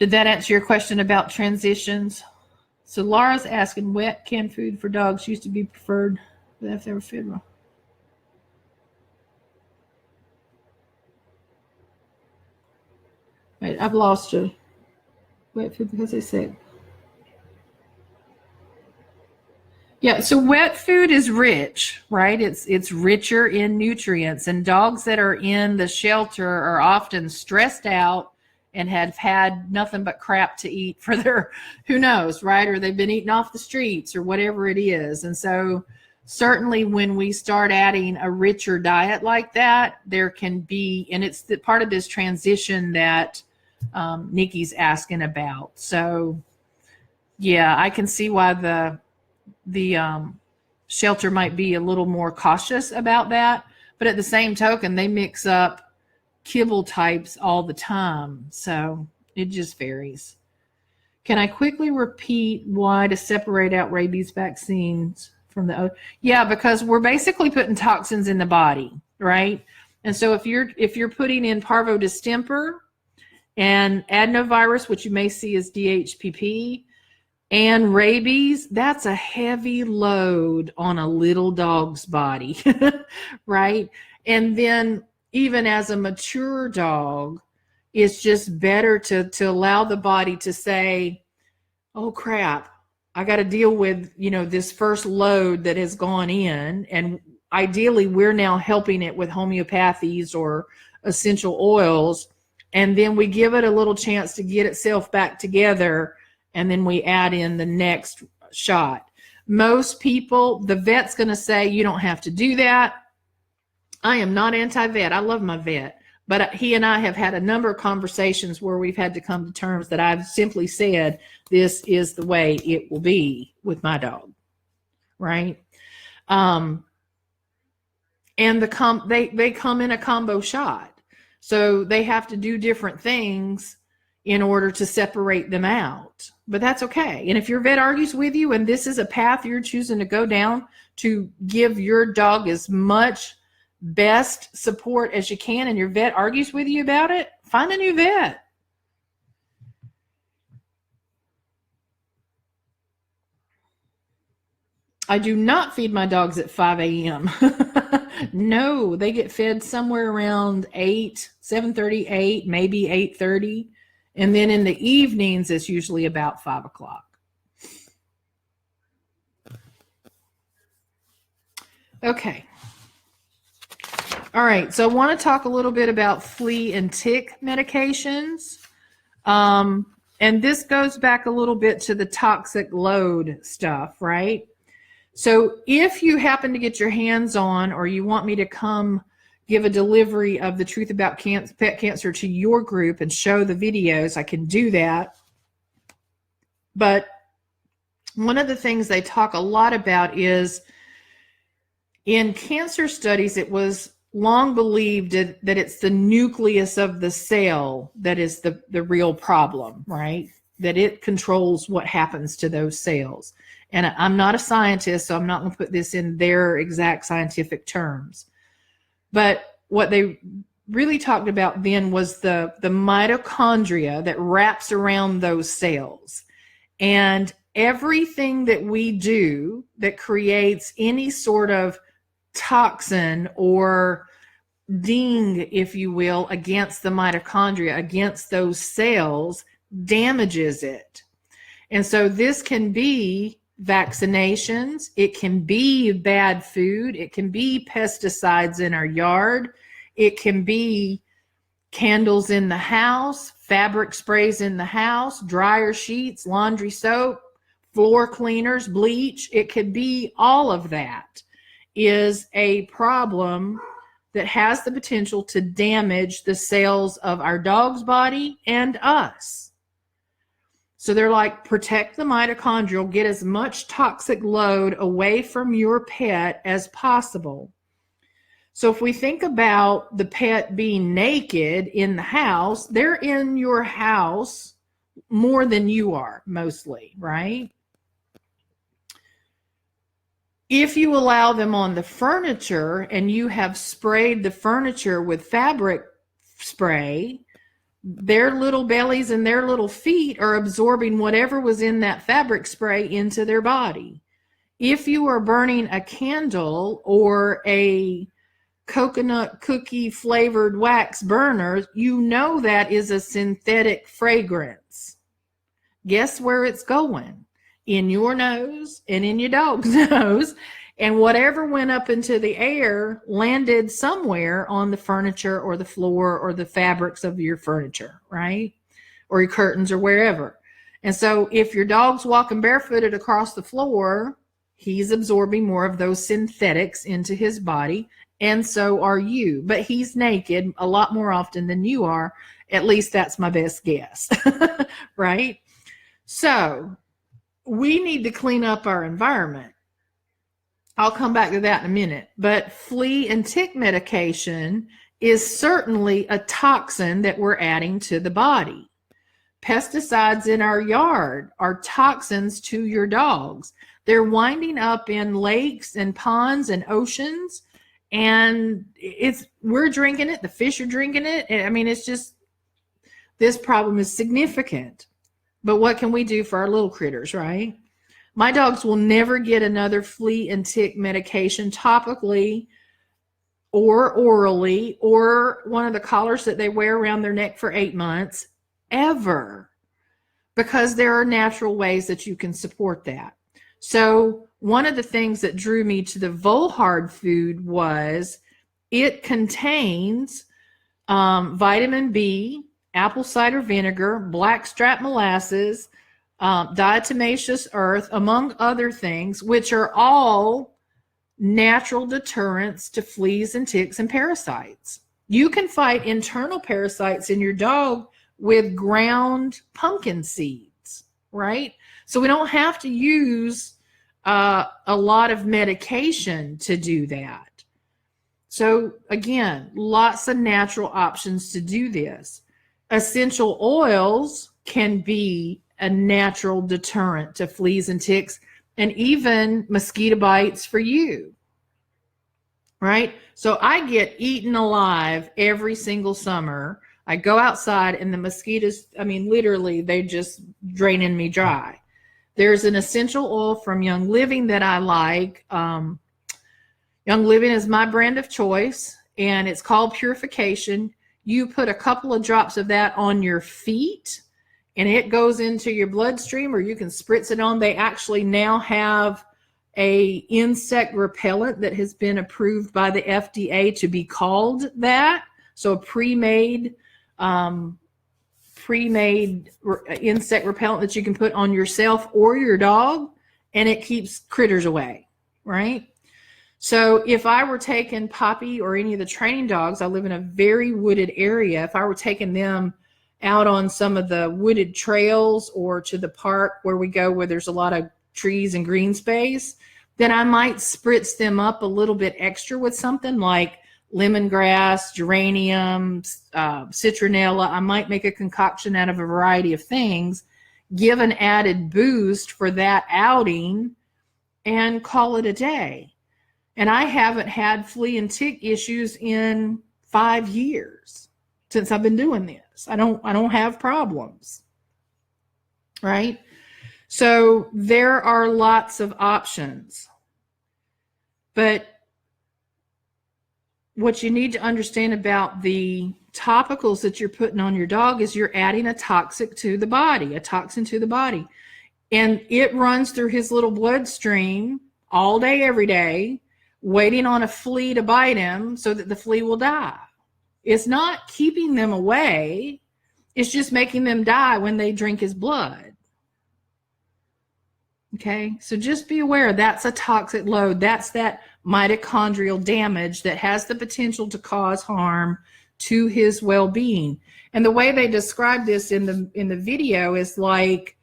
Did that answer your question about transitions? So Laura's asking, wet canned food for dogs used to be preferred if they were fed raw. Wait, I've lost you. Wet food because they said. Yeah, so wet food is rich, right? It's richer in nutrients, and dogs that are in the shelter are often stressed out and have had nothing but crap to eat for their, who knows, right? Or they've been eating off the streets or whatever it is. And so certainly when we start adding a richer diet like that, there can be, and it's the part of this transition that Nikki's asking about. So yeah, I can see why the shelter might be a little more cautious about that. But at the same token, they mix up kibble types all the time, so it just varies. Can I quickly repeat why to separate out rabies vaccines from the other? Yeah, because we're basically putting toxins in the body, right? And so if you're putting in parvo distemper and adenovirus, which you may see as DHPP, and rabies, that's a heavy load on a little dog's body, right? And then even as a mature dog, it's just better to allow the body to say, oh crap, I got to deal with, this first load that has gone in. And ideally we're now helping it with homeopathies or essential oils. And then we give it a little chance to get itself back together. And then we add in the next shot. Most people, the vet's going to say, you don't have to do that. I am not anti-vet. I love my vet. But he and I have had a number of conversations where we've had to come to terms that I've simply said, this is the way it will be with my dog, right? And they come in a combo shot. So they have to do different things in order to separate them out. But that's okay. And if your vet argues with you and this is a path you're choosing to go down to give your dog as much best support as you can, and your vet argues with you about it, find a new vet. I do not feed my dogs at 5 a.m. No, they get fed somewhere around 8, 7:30, 8, maybe 8:30. And then in the evenings, it's usually about 5 o'clock. Okay. All right, so I want to talk a little bit about flea and tick medications. And this goes back a little bit to the toxic load stuff, right? So if you happen to get your hands on, or you want me to come give a delivery of the Truth About Pet Cancer to your group and show the videos, I can do that. But one of the things they talk a lot about is, in cancer studies, it was long believed that it's the nucleus of the cell that is the real problem, right? That it controls what happens to those cells. And I'm not a scientist, so I'm not going to put this in their exact scientific terms. But what they really talked about then was the mitochondria that wraps around those cells. And everything that we do that creates any sort of toxin or ding, if you will, against the mitochondria, against those cells, damages it. And so this can be vaccinations, it can be bad food, it can be pesticides in our yard, it can be candles in the house, fabric sprays in the house, dryer sheets, laundry soap, floor cleaners, bleach. It could be all of that is a problem that has the potential to damage the cells of our dog's body and us. So they're like, protect the mitochondrial, get as much toxic load away from your pet as possible. So if we think about the pet being naked in the house, they're in your house more than you are, mostly, right? If you allow them on the furniture and you have sprayed the furniture with fabric spray, their little bellies and their little feet are absorbing whatever was in that fabric spray into their body. If you are burning a candle or a coconut cookie flavored wax burner, you know that is a synthetic fragrance. Guess where it's going? In your nose and in your dog's nose. And whatever went up into the air landed somewhere on the furniture or the floor or the fabrics of your furniture, right? Or your curtains or wherever. And so if your dog's walking barefooted across the floor, he's absorbing more of those synthetics into his body. And so are you. But he's naked a lot more often than you are. At least that's my best guess, right? So we need to clean up our environment. I'll come back to that in a minute. But flea and tick medication is certainly a toxin that we're adding to the body. Pesticides in our yard are toxins to your dogs. They're winding up in lakes and ponds and oceans, and we're drinking it. The fish are drinking it. I mean, it's just, this problem is significant. But what can we do for our little critters, right? My dogs will never get another flea and tick medication topically or orally or one of the collars that they wear around their neck for 8 months, ever, because there are natural ways that you can support that. So one of the things that drew me to the Volhard food was it contains vitamin B, apple cider vinegar, blackstrap molasses, diatomaceous earth, among other things, which are all natural deterrents to fleas and ticks and parasites. You can fight internal parasites in your dog with ground pumpkin seeds, right? So we don't have to use a lot of medication to do that. So again, lots of natural options to do this. Essential oils can be a natural deterrent to fleas and ticks and even mosquito bites for you, right? So I get eaten alive every single summer. I go outside and the mosquitoes, I mean, literally, they just draining me dry. There's an essential oil from Young Living that I like. Young Living is my brand of choice, and it's called Purification. You put a couple of drops of that on your feet, and it goes into your bloodstream, or you can spritz it on. They actually now have a insect repellent that has been approved by the FDA to be called that. So a pre-made pre-made insect repellent that you can put on yourself or your dog, and it keeps critters away, right? So if I were taking Poppy or any of the training dogs, I live in a very wooded area. If I were taking them out on some of the wooded trails or to the park where we go, where there's a lot of trees and green space, then I might spritz them up a little bit extra with something like lemongrass, geraniums, citronella. I might make a concoction out of a variety of things, give an added boost for that outing, and call it a day. And I haven't had flea and tick issues in 5 years since I've been doing this. I don't have problems, right? So there are lots of options. But what you need to understand about the topicals that you're putting on your dog is you're adding a toxin to the body. And it runs through his little bloodstream all day, every day, waiting on a flea to bite him so that the flea will die. It's not keeping them away. It's just making them die when they drink his blood. Okay, so just be aware that's a toxic load. That's that mitochondrial damage that has the potential to cause harm to his well-being. And the way they describe this in the video is like,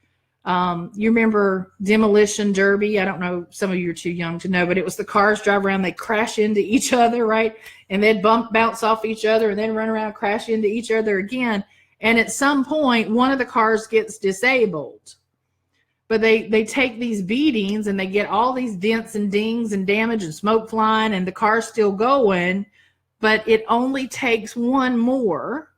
you remember Demolition Derby? I don't know, some of you are too young to know, but it was the cars drive around, they crash into each other, right? And they'd bounce off each other and then run around, crash into each other again. And at some point, one of the cars gets disabled. But they take these beatings and they get all these dents and dings and damage and smoke flying, and the car's still going, but it only takes one more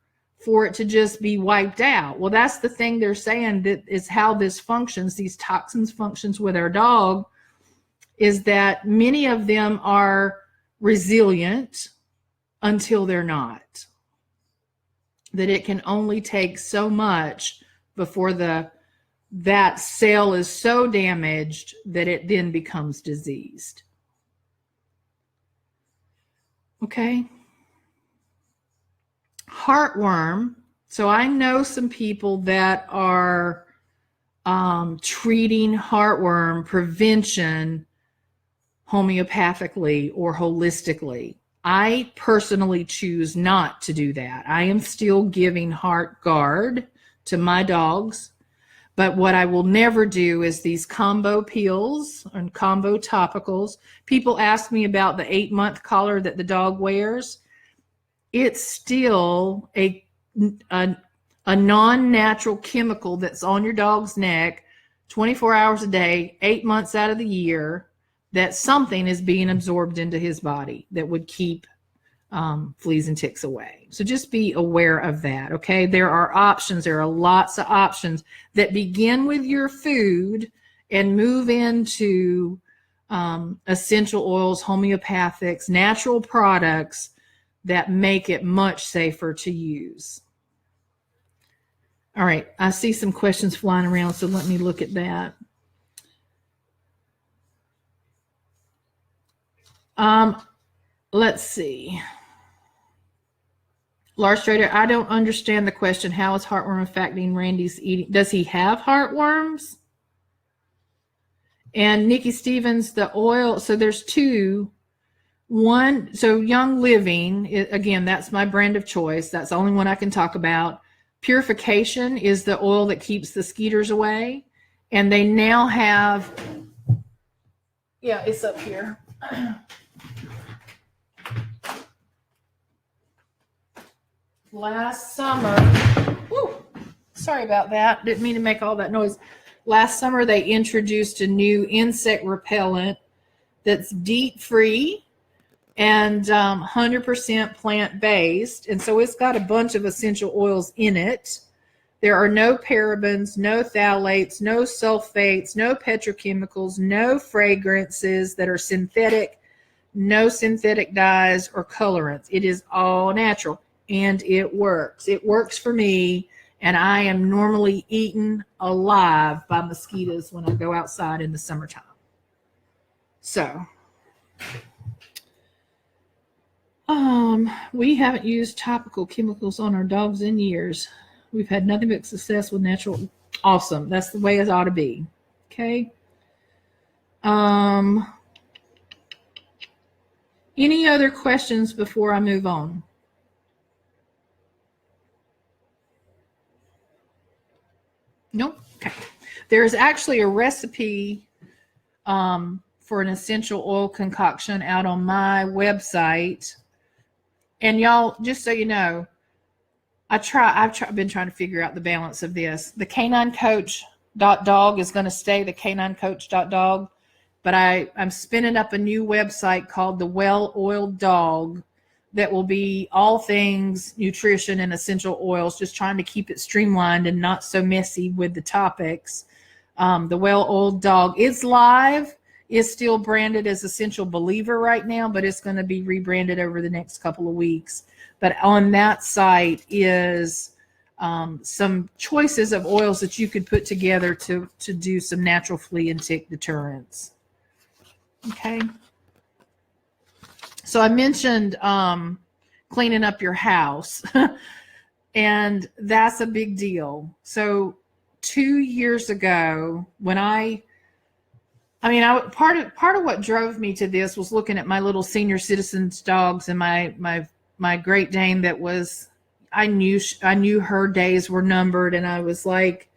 for it to just be wiped out. Well, that's the thing they're saying, that is how this functions, these toxins functions with our dog, is that many of them are resilient until they're not. That it can only take so much before that cell is so damaged that it then becomes diseased. Okay. Heartworm. So I know some people that are treating heartworm prevention homeopathically or holistically. I personally choose not to do that. I am still giving HeartGard to my dogs. But what I will never do is these combo peels and combo topicals. People ask me about the 8-month collar that the dog wears. It's still a non-natural chemical that's on your dog's neck 24 hours a day, 8 months out of the year, that something is being absorbed into his body that would keep fleas and ticks away. So just be aware of that, okay? There are options. There are lots of options that begin with your food and move into essential oils, homeopathics, natural products that make it much safer to use. All right, I see some questions flying around, so let me look at that. Let's see. Lars Strader, I don't understand the question. How is heartworm affecting Randy's eating? Does he have heartworms? And Nikki Stevens, the oil, so there's two. One, so Young Living, again, that's my brand of choice. That's the only one I can talk about. Purification is the oil that keeps the skeeters away. And they now have, yeah, it's up here. Last summer, sorry about that. Didn't mean to make all that noise. Last summer, they introduced a new insect repellent that's DEET-free and 100% plant-based. And so it's got a bunch of essential oils in it. There are no parabens, no phthalates, no sulfates, no petrochemicals, no fragrances that are synthetic, no synthetic dyes or colorants. It is all natural. And it works. It works for me, and I am normally eaten alive by mosquitoes when I go outside in the summertime. So, we haven't used topical chemicals on our dogs in years. We've had nothing but success with natural. Awesome. That's the way it ought to be. Okay. Any other questions before I move on? Nope. Okay. There's actually a recipe for an essential oil concoction out on my website. And y'all, just so you know, I've been trying to figure out the balance of this. The caninecoach.dog is going to stay the caninecoach.dog, but I'm spinning up a new website called the Well Oiled Dog that will be all things nutrition and essential oils, just trying to keep it streamlined and not so messy with the topics. The Well Oiled Dog is live. Is still branded as Essential Believer right now, but it's going to be rebranded over the next couple of weeks. But on that site is some choices of oils that you could put together to do some natural flea and tick deterrents. Okay. So I mentioned cleaning up your house, and that's a big deal. So 2 years ago, when part of what drove me to this was looking at my little senior citizens dogs and my Great Dane that was, I knew her days were numbered, and I was like,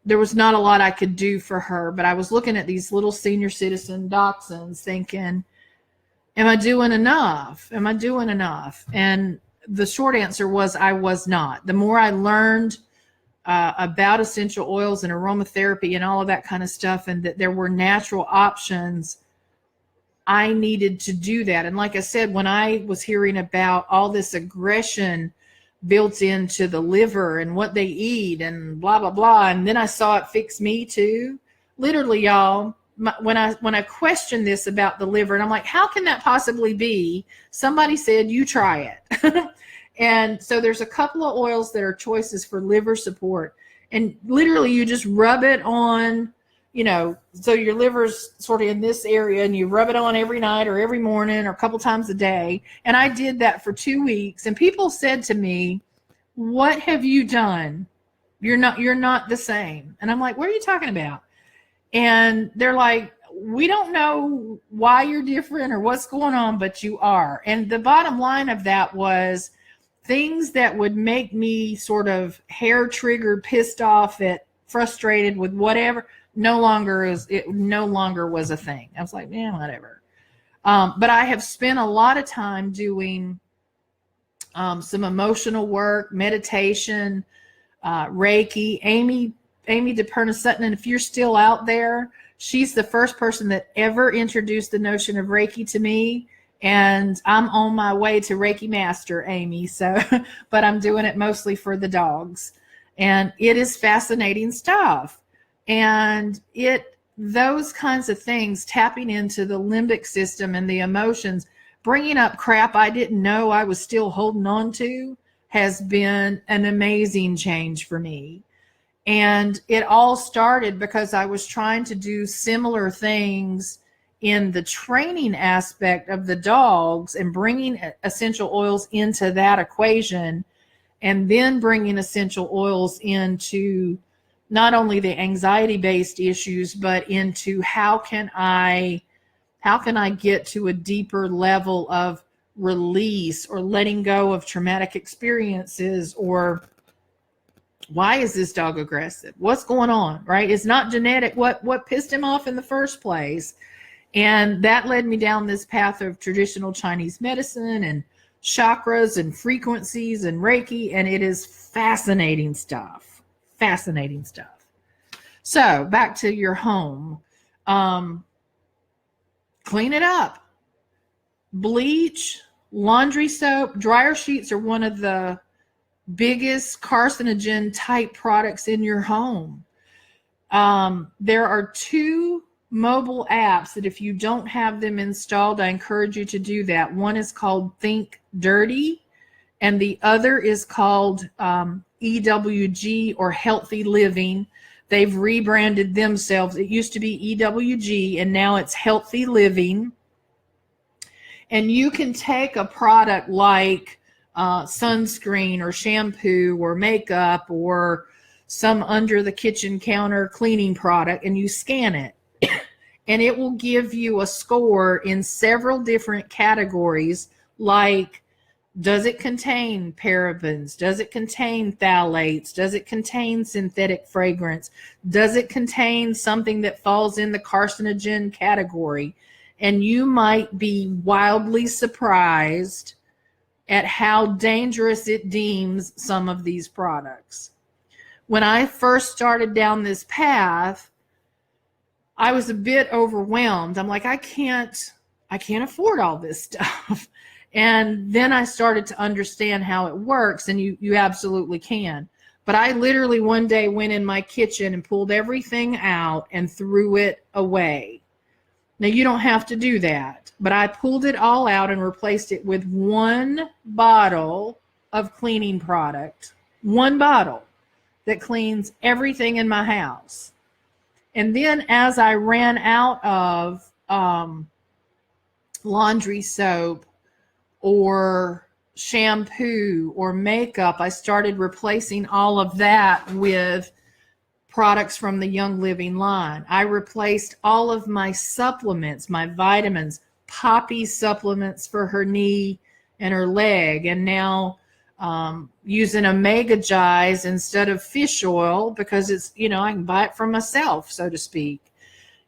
there was not a lot I could do for her, but I was looking at these little senior citizen dachshunds thinking, am I doing enough? Am I doing enough? And the short answer was I was not. The more I learned about essential oils and aromatherapy and all of that kind of stuff, and that there were natural options, I needed to do that. And like I said, when I was hearing about all this aggression built into the liver and what they eat and blah, blah, blah, and then I saw it fix me too. Literally, y'all, when I questioned this about the liver, and I'm like, how can that possibly be? Somebody said, you try it. And so there's a couple of oils that are choices for liver support. And literally you just rub it on, so your liver's sort of in this area, and you rub it on every night or every morning or a couple times a day. And I did that for 2 weeks. And people said to me, what have you done? You're not the same. And I'm like, what are you talking about? And they're like, we don't know why you're different or what's going on, but you are. And the bottom line of that was, things that would make me sort of hair triggered, pissed off, frustrated with whatever, no longer was a thing. I was like, yeah, whatever. But I have spent a lot of time doing some emotional work, meditation, Reiki. Amy DePerna Sutton, and if you're still out there, she's the first person that ever introduced the notion of Reiki to me. And I'm on my way to Reiki Master, Amy. So, but I'm doing it mostly for the dogs. And it is fascinating stuff. And those kinds of things, tapping into the limbic system and the emotions, bringing up crap I didn't know I was still holding on to, has been an amazing change for me. And it all started because I was trying to do similar things in the training aspect of the dogs and bringing essential oils into that equation, and then bringing essential oils into not only the anxiety-based issues, but into how can I get to a deeper level of release or letting go of traumatic experiences, or why is this dog aggressive? What's going on, right? It's not genetic. What pissed him off in the first place? And that led me down this path of traditional Chinese medicine and chakras and frequencies and Reiki, and it is fascinating stuff. Fascinating stuff. So back to your home. Clean it up. Bleach, laundry soap, dryer sheets are one of the biggest carcinogen type products in your home. There are 2 mobile apps that if you don't have them installed, I encourage you to do that. One is called Think Dirty, and the other is called EWG, or Healthy Living. They've rebranded themselves. It used to be EWG, and now it's Healthy Living. And you can take a product like sunscreen or shampoo or makeup or some under the kitchen counter cleaning product, and you scan it. And it will give you a score in several different categories, like, does it contain parabens? Does it contain phthalates? Does it contain synthetic fragrance? Does it contain something that falls in the carcinogen category? And you might be wildly surprised at how dangerous it deems some of these products. When I first started down this path, I was a bit overwhelmed. I'm like, I can't afford all this stuff. And then I started to understand how it works, and you absolutely can. But I literally one day went in my kitchen and pulled everything out and threw it away. Now, you don't have to do that, but I pulled it all out and replaced it with one bottle of cleaning product, one bottle that cleans everything in my house. And then as I ran out of laundry soap or shampoo or makeup, I started replacing all of that with products from the Young Living line. I replaced all of my supplements, my vitamins, Poppy supplements for her knee and her leg, and now using Omega Gize instead of fish oil because it's, I can buy it for myself, so to speak.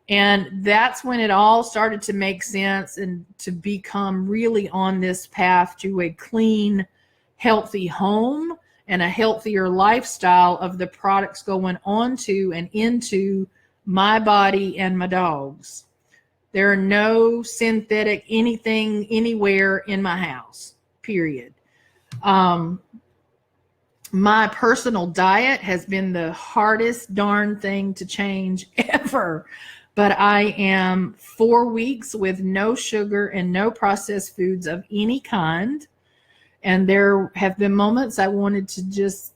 And that's when it all started to make sense and to become really on this path to a clean, healthy home and a healthier lifestyle of the products going onto and into my body and my dog's. There are no synthetic anything anywhere in my house, period. My personal diet has been the hardest darn thing to change ever. But I am 4 weeks with no sugar and no processed foods of any kind. And there have been moments I wanted to just,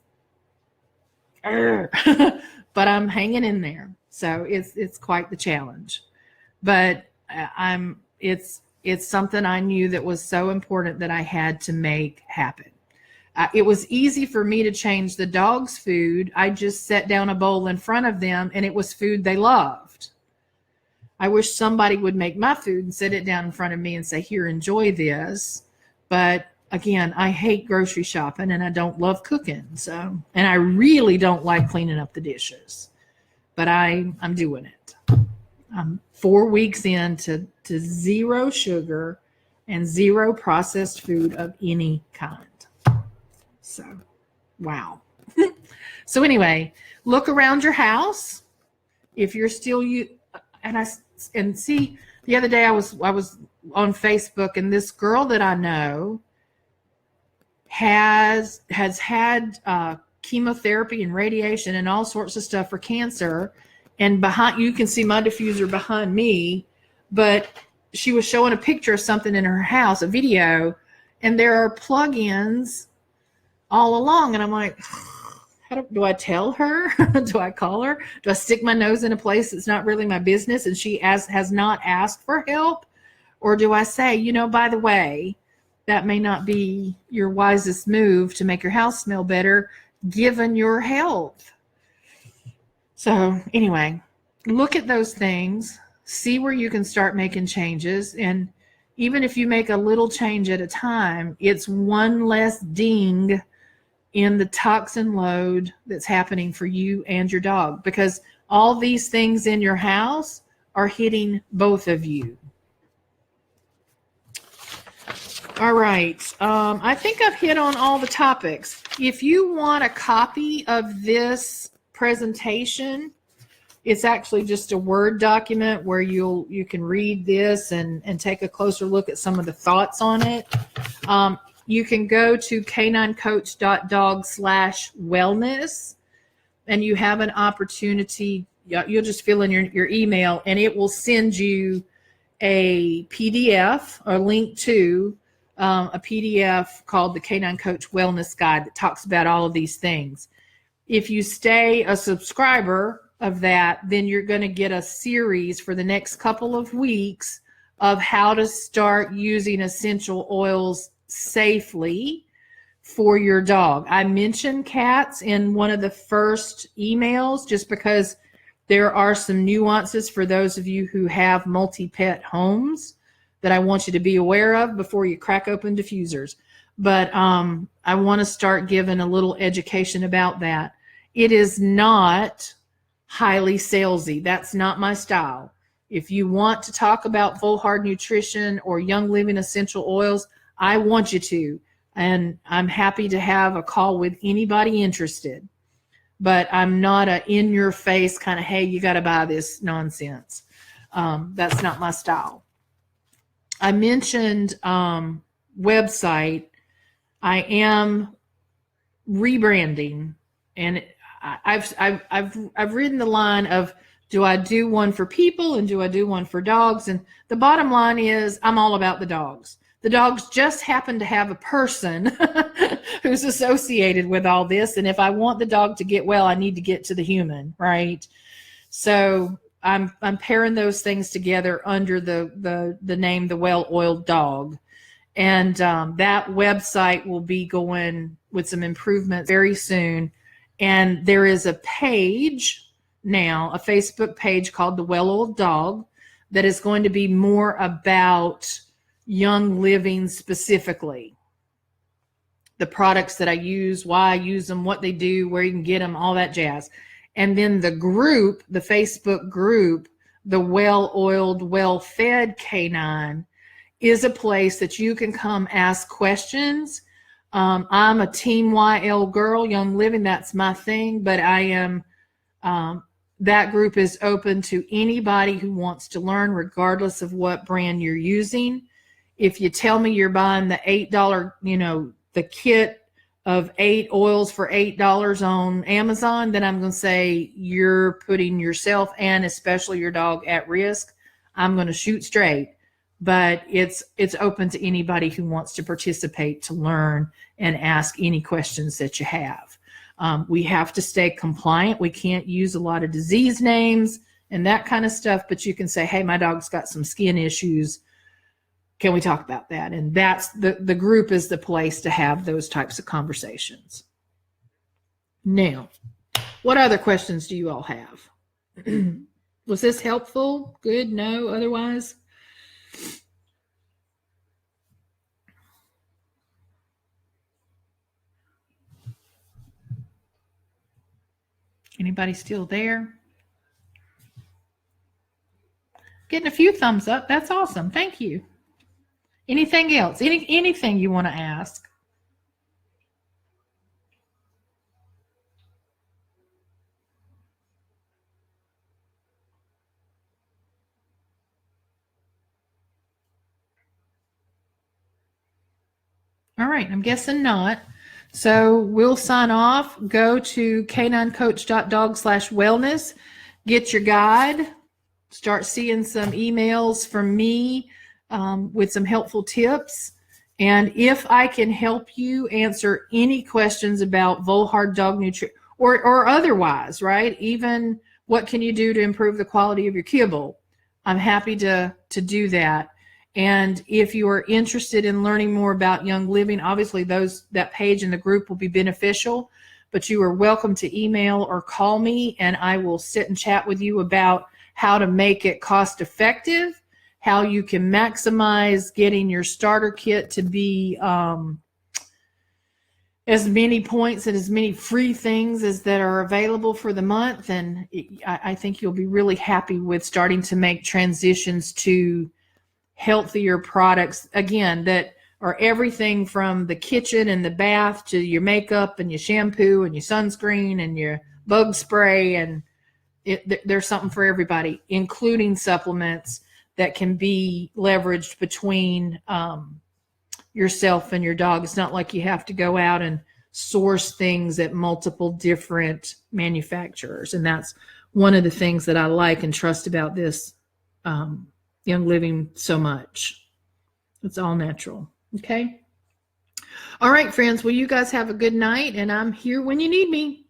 but I'm hanging in there. So it's quite the challenge. But it's something I knew that was so important that I had to make happen. It was easy for me to change the dog's food. I just set down a bowl in front of them and it was food they loved. I wish somebody would make my food and set it down in front of me and say, here, enjoy this. But again, I hate grocery shopping and I don't love cooking. And I really don't like cleaning up the dishes, but I'm doing it. I'm 4 weeks into zero sugar and zero processed food of any kind. So, wow. So anyway, look around your house. If you're still and see, the other day I was on Facebook, and this girl that I know has had chemotherapy and radiation and all sorts of stuff for cancer. And behind, you can see my diffuser behind me, but she was showing a picture of something in her house, a video, and there are plug-ins all along. And I'm like, do I tell her? Do I call her? Do I stick my nose in a place that's not really my business and she has not asked for help? Or do I say, by the way, that may not be your wisest move to make your house smell better given your health? So anyway, look at those things, see where you can start making changes. And even if you make a little change at a time, it's one less ding in the toxin load that's happening for you and your dog, because all these things in your house are hitting both of you. All right. I think I've hit on all the topics. If you want a copy of this presentation, it's actually just a Word document where you can read this and take a closer look at some of the thoughts on it. You can go to caninecoach.dog/wellness, and you have an opportunity. You'll just fill in your email, and it will send you a PDF or link to a PDF called the Canine Coach Wellness Guide that talks about all of these things. If you stay a subscriber of that, then you're going to get a series for the next couple of weeks of how to start using essential oils safely for your dog. I mentioned cats in one of the first emails just because there are some nuances for those of you who have multi-pet homes that I want you to be aware of before you crack open diffusers. But I want to start giving a little education about that. It is not highly salesy. That's not my style. If you want to talk about Volhard Nutrition or Young Living essential oils, I want you to. And I'm happy to have a call with anybody interested. But I'm not a in-your-face kind of, hey, you got to buy this nonsense. That's not my style. I mentioned website. I am rebranding, and I've ridden the line of, do I do one for people and do I do one for dogs? And the bottom line is I'm all about the dogs. The dogs just happen to have a person who's associated with all this. And if I want the dog to get well, I need to get to the human, right? So I'm pairing those things together under the name The Well-Oiled Dog. And that website will be going with some improvements very soon. And there is a page now, a Facebook page called The Well-Oiled Dog, that is going to be more about Young Living specifically. The products that I use, why I use them, what they do, where you can get them, all that jazz. And then the group, the Facebook group, The Well-Oiled, Well-Fed Canine, is a place that you can come ask questions. I'm a Team YL girl, Young Living, that's my thing, but I am, that group is open to anybody who wants to learn, regardless of what brand you're using. If you tell me you're buying the $8, the kit of 8 oils for $8 on Amazon, then I'm going to say you're putting yourself and especially your dog at risk. I'm going to shoot straight, but it's open to anybody who wants to participate, to learn and ask any questions that you have. We have to stay compliant. We can't use a lot of disease names and that kind of stuff, but you can say, hey, my dog's got some skin issues. Can we talk about that? And that's the group is the place to have those types of conversations. Now, what other questions do you all have? Was this helpful? Good? No? Otherwise? Anybody still there? Getting a few thumbs up. That's awesome. Thank you. Anything else? Anything you want to ask? All right, I'm guessing not. So we'll sign off. Go to caninecoach.dog/wellness. Get your guide. Start seeing some emails from me with some helpful tips. And if I can help you answer any questions about Volhard dog nutrition or otherwise, right? Even what can you do to improve the quality of your kibble? I'm happy to do that. And if you are interested in learning more about Young Living, obviously that page in the group will be beneficial, but you are welcome to email or call me, and I will sit and chat with you about how to make it cost effective, how you can maximize getting your starter kit to be as many points and as many free things as that are available for the month. And I think you'll be really happy with starting to make transitions to healthier products, again, that are everything from the kitchen and the bath to your makeup and your shampoo and your sunscreen and your bug spray. And there's something for everybody, including supplements that can be leveraged between yourself and your dog. It's not like you have to go out and source things at multiple different manufacturers. And that's one of the things that I like and trust about this Young Living so much. It's all natural. Okay. All right, friends. Well, you guys have a good night, and I'm here when you need me.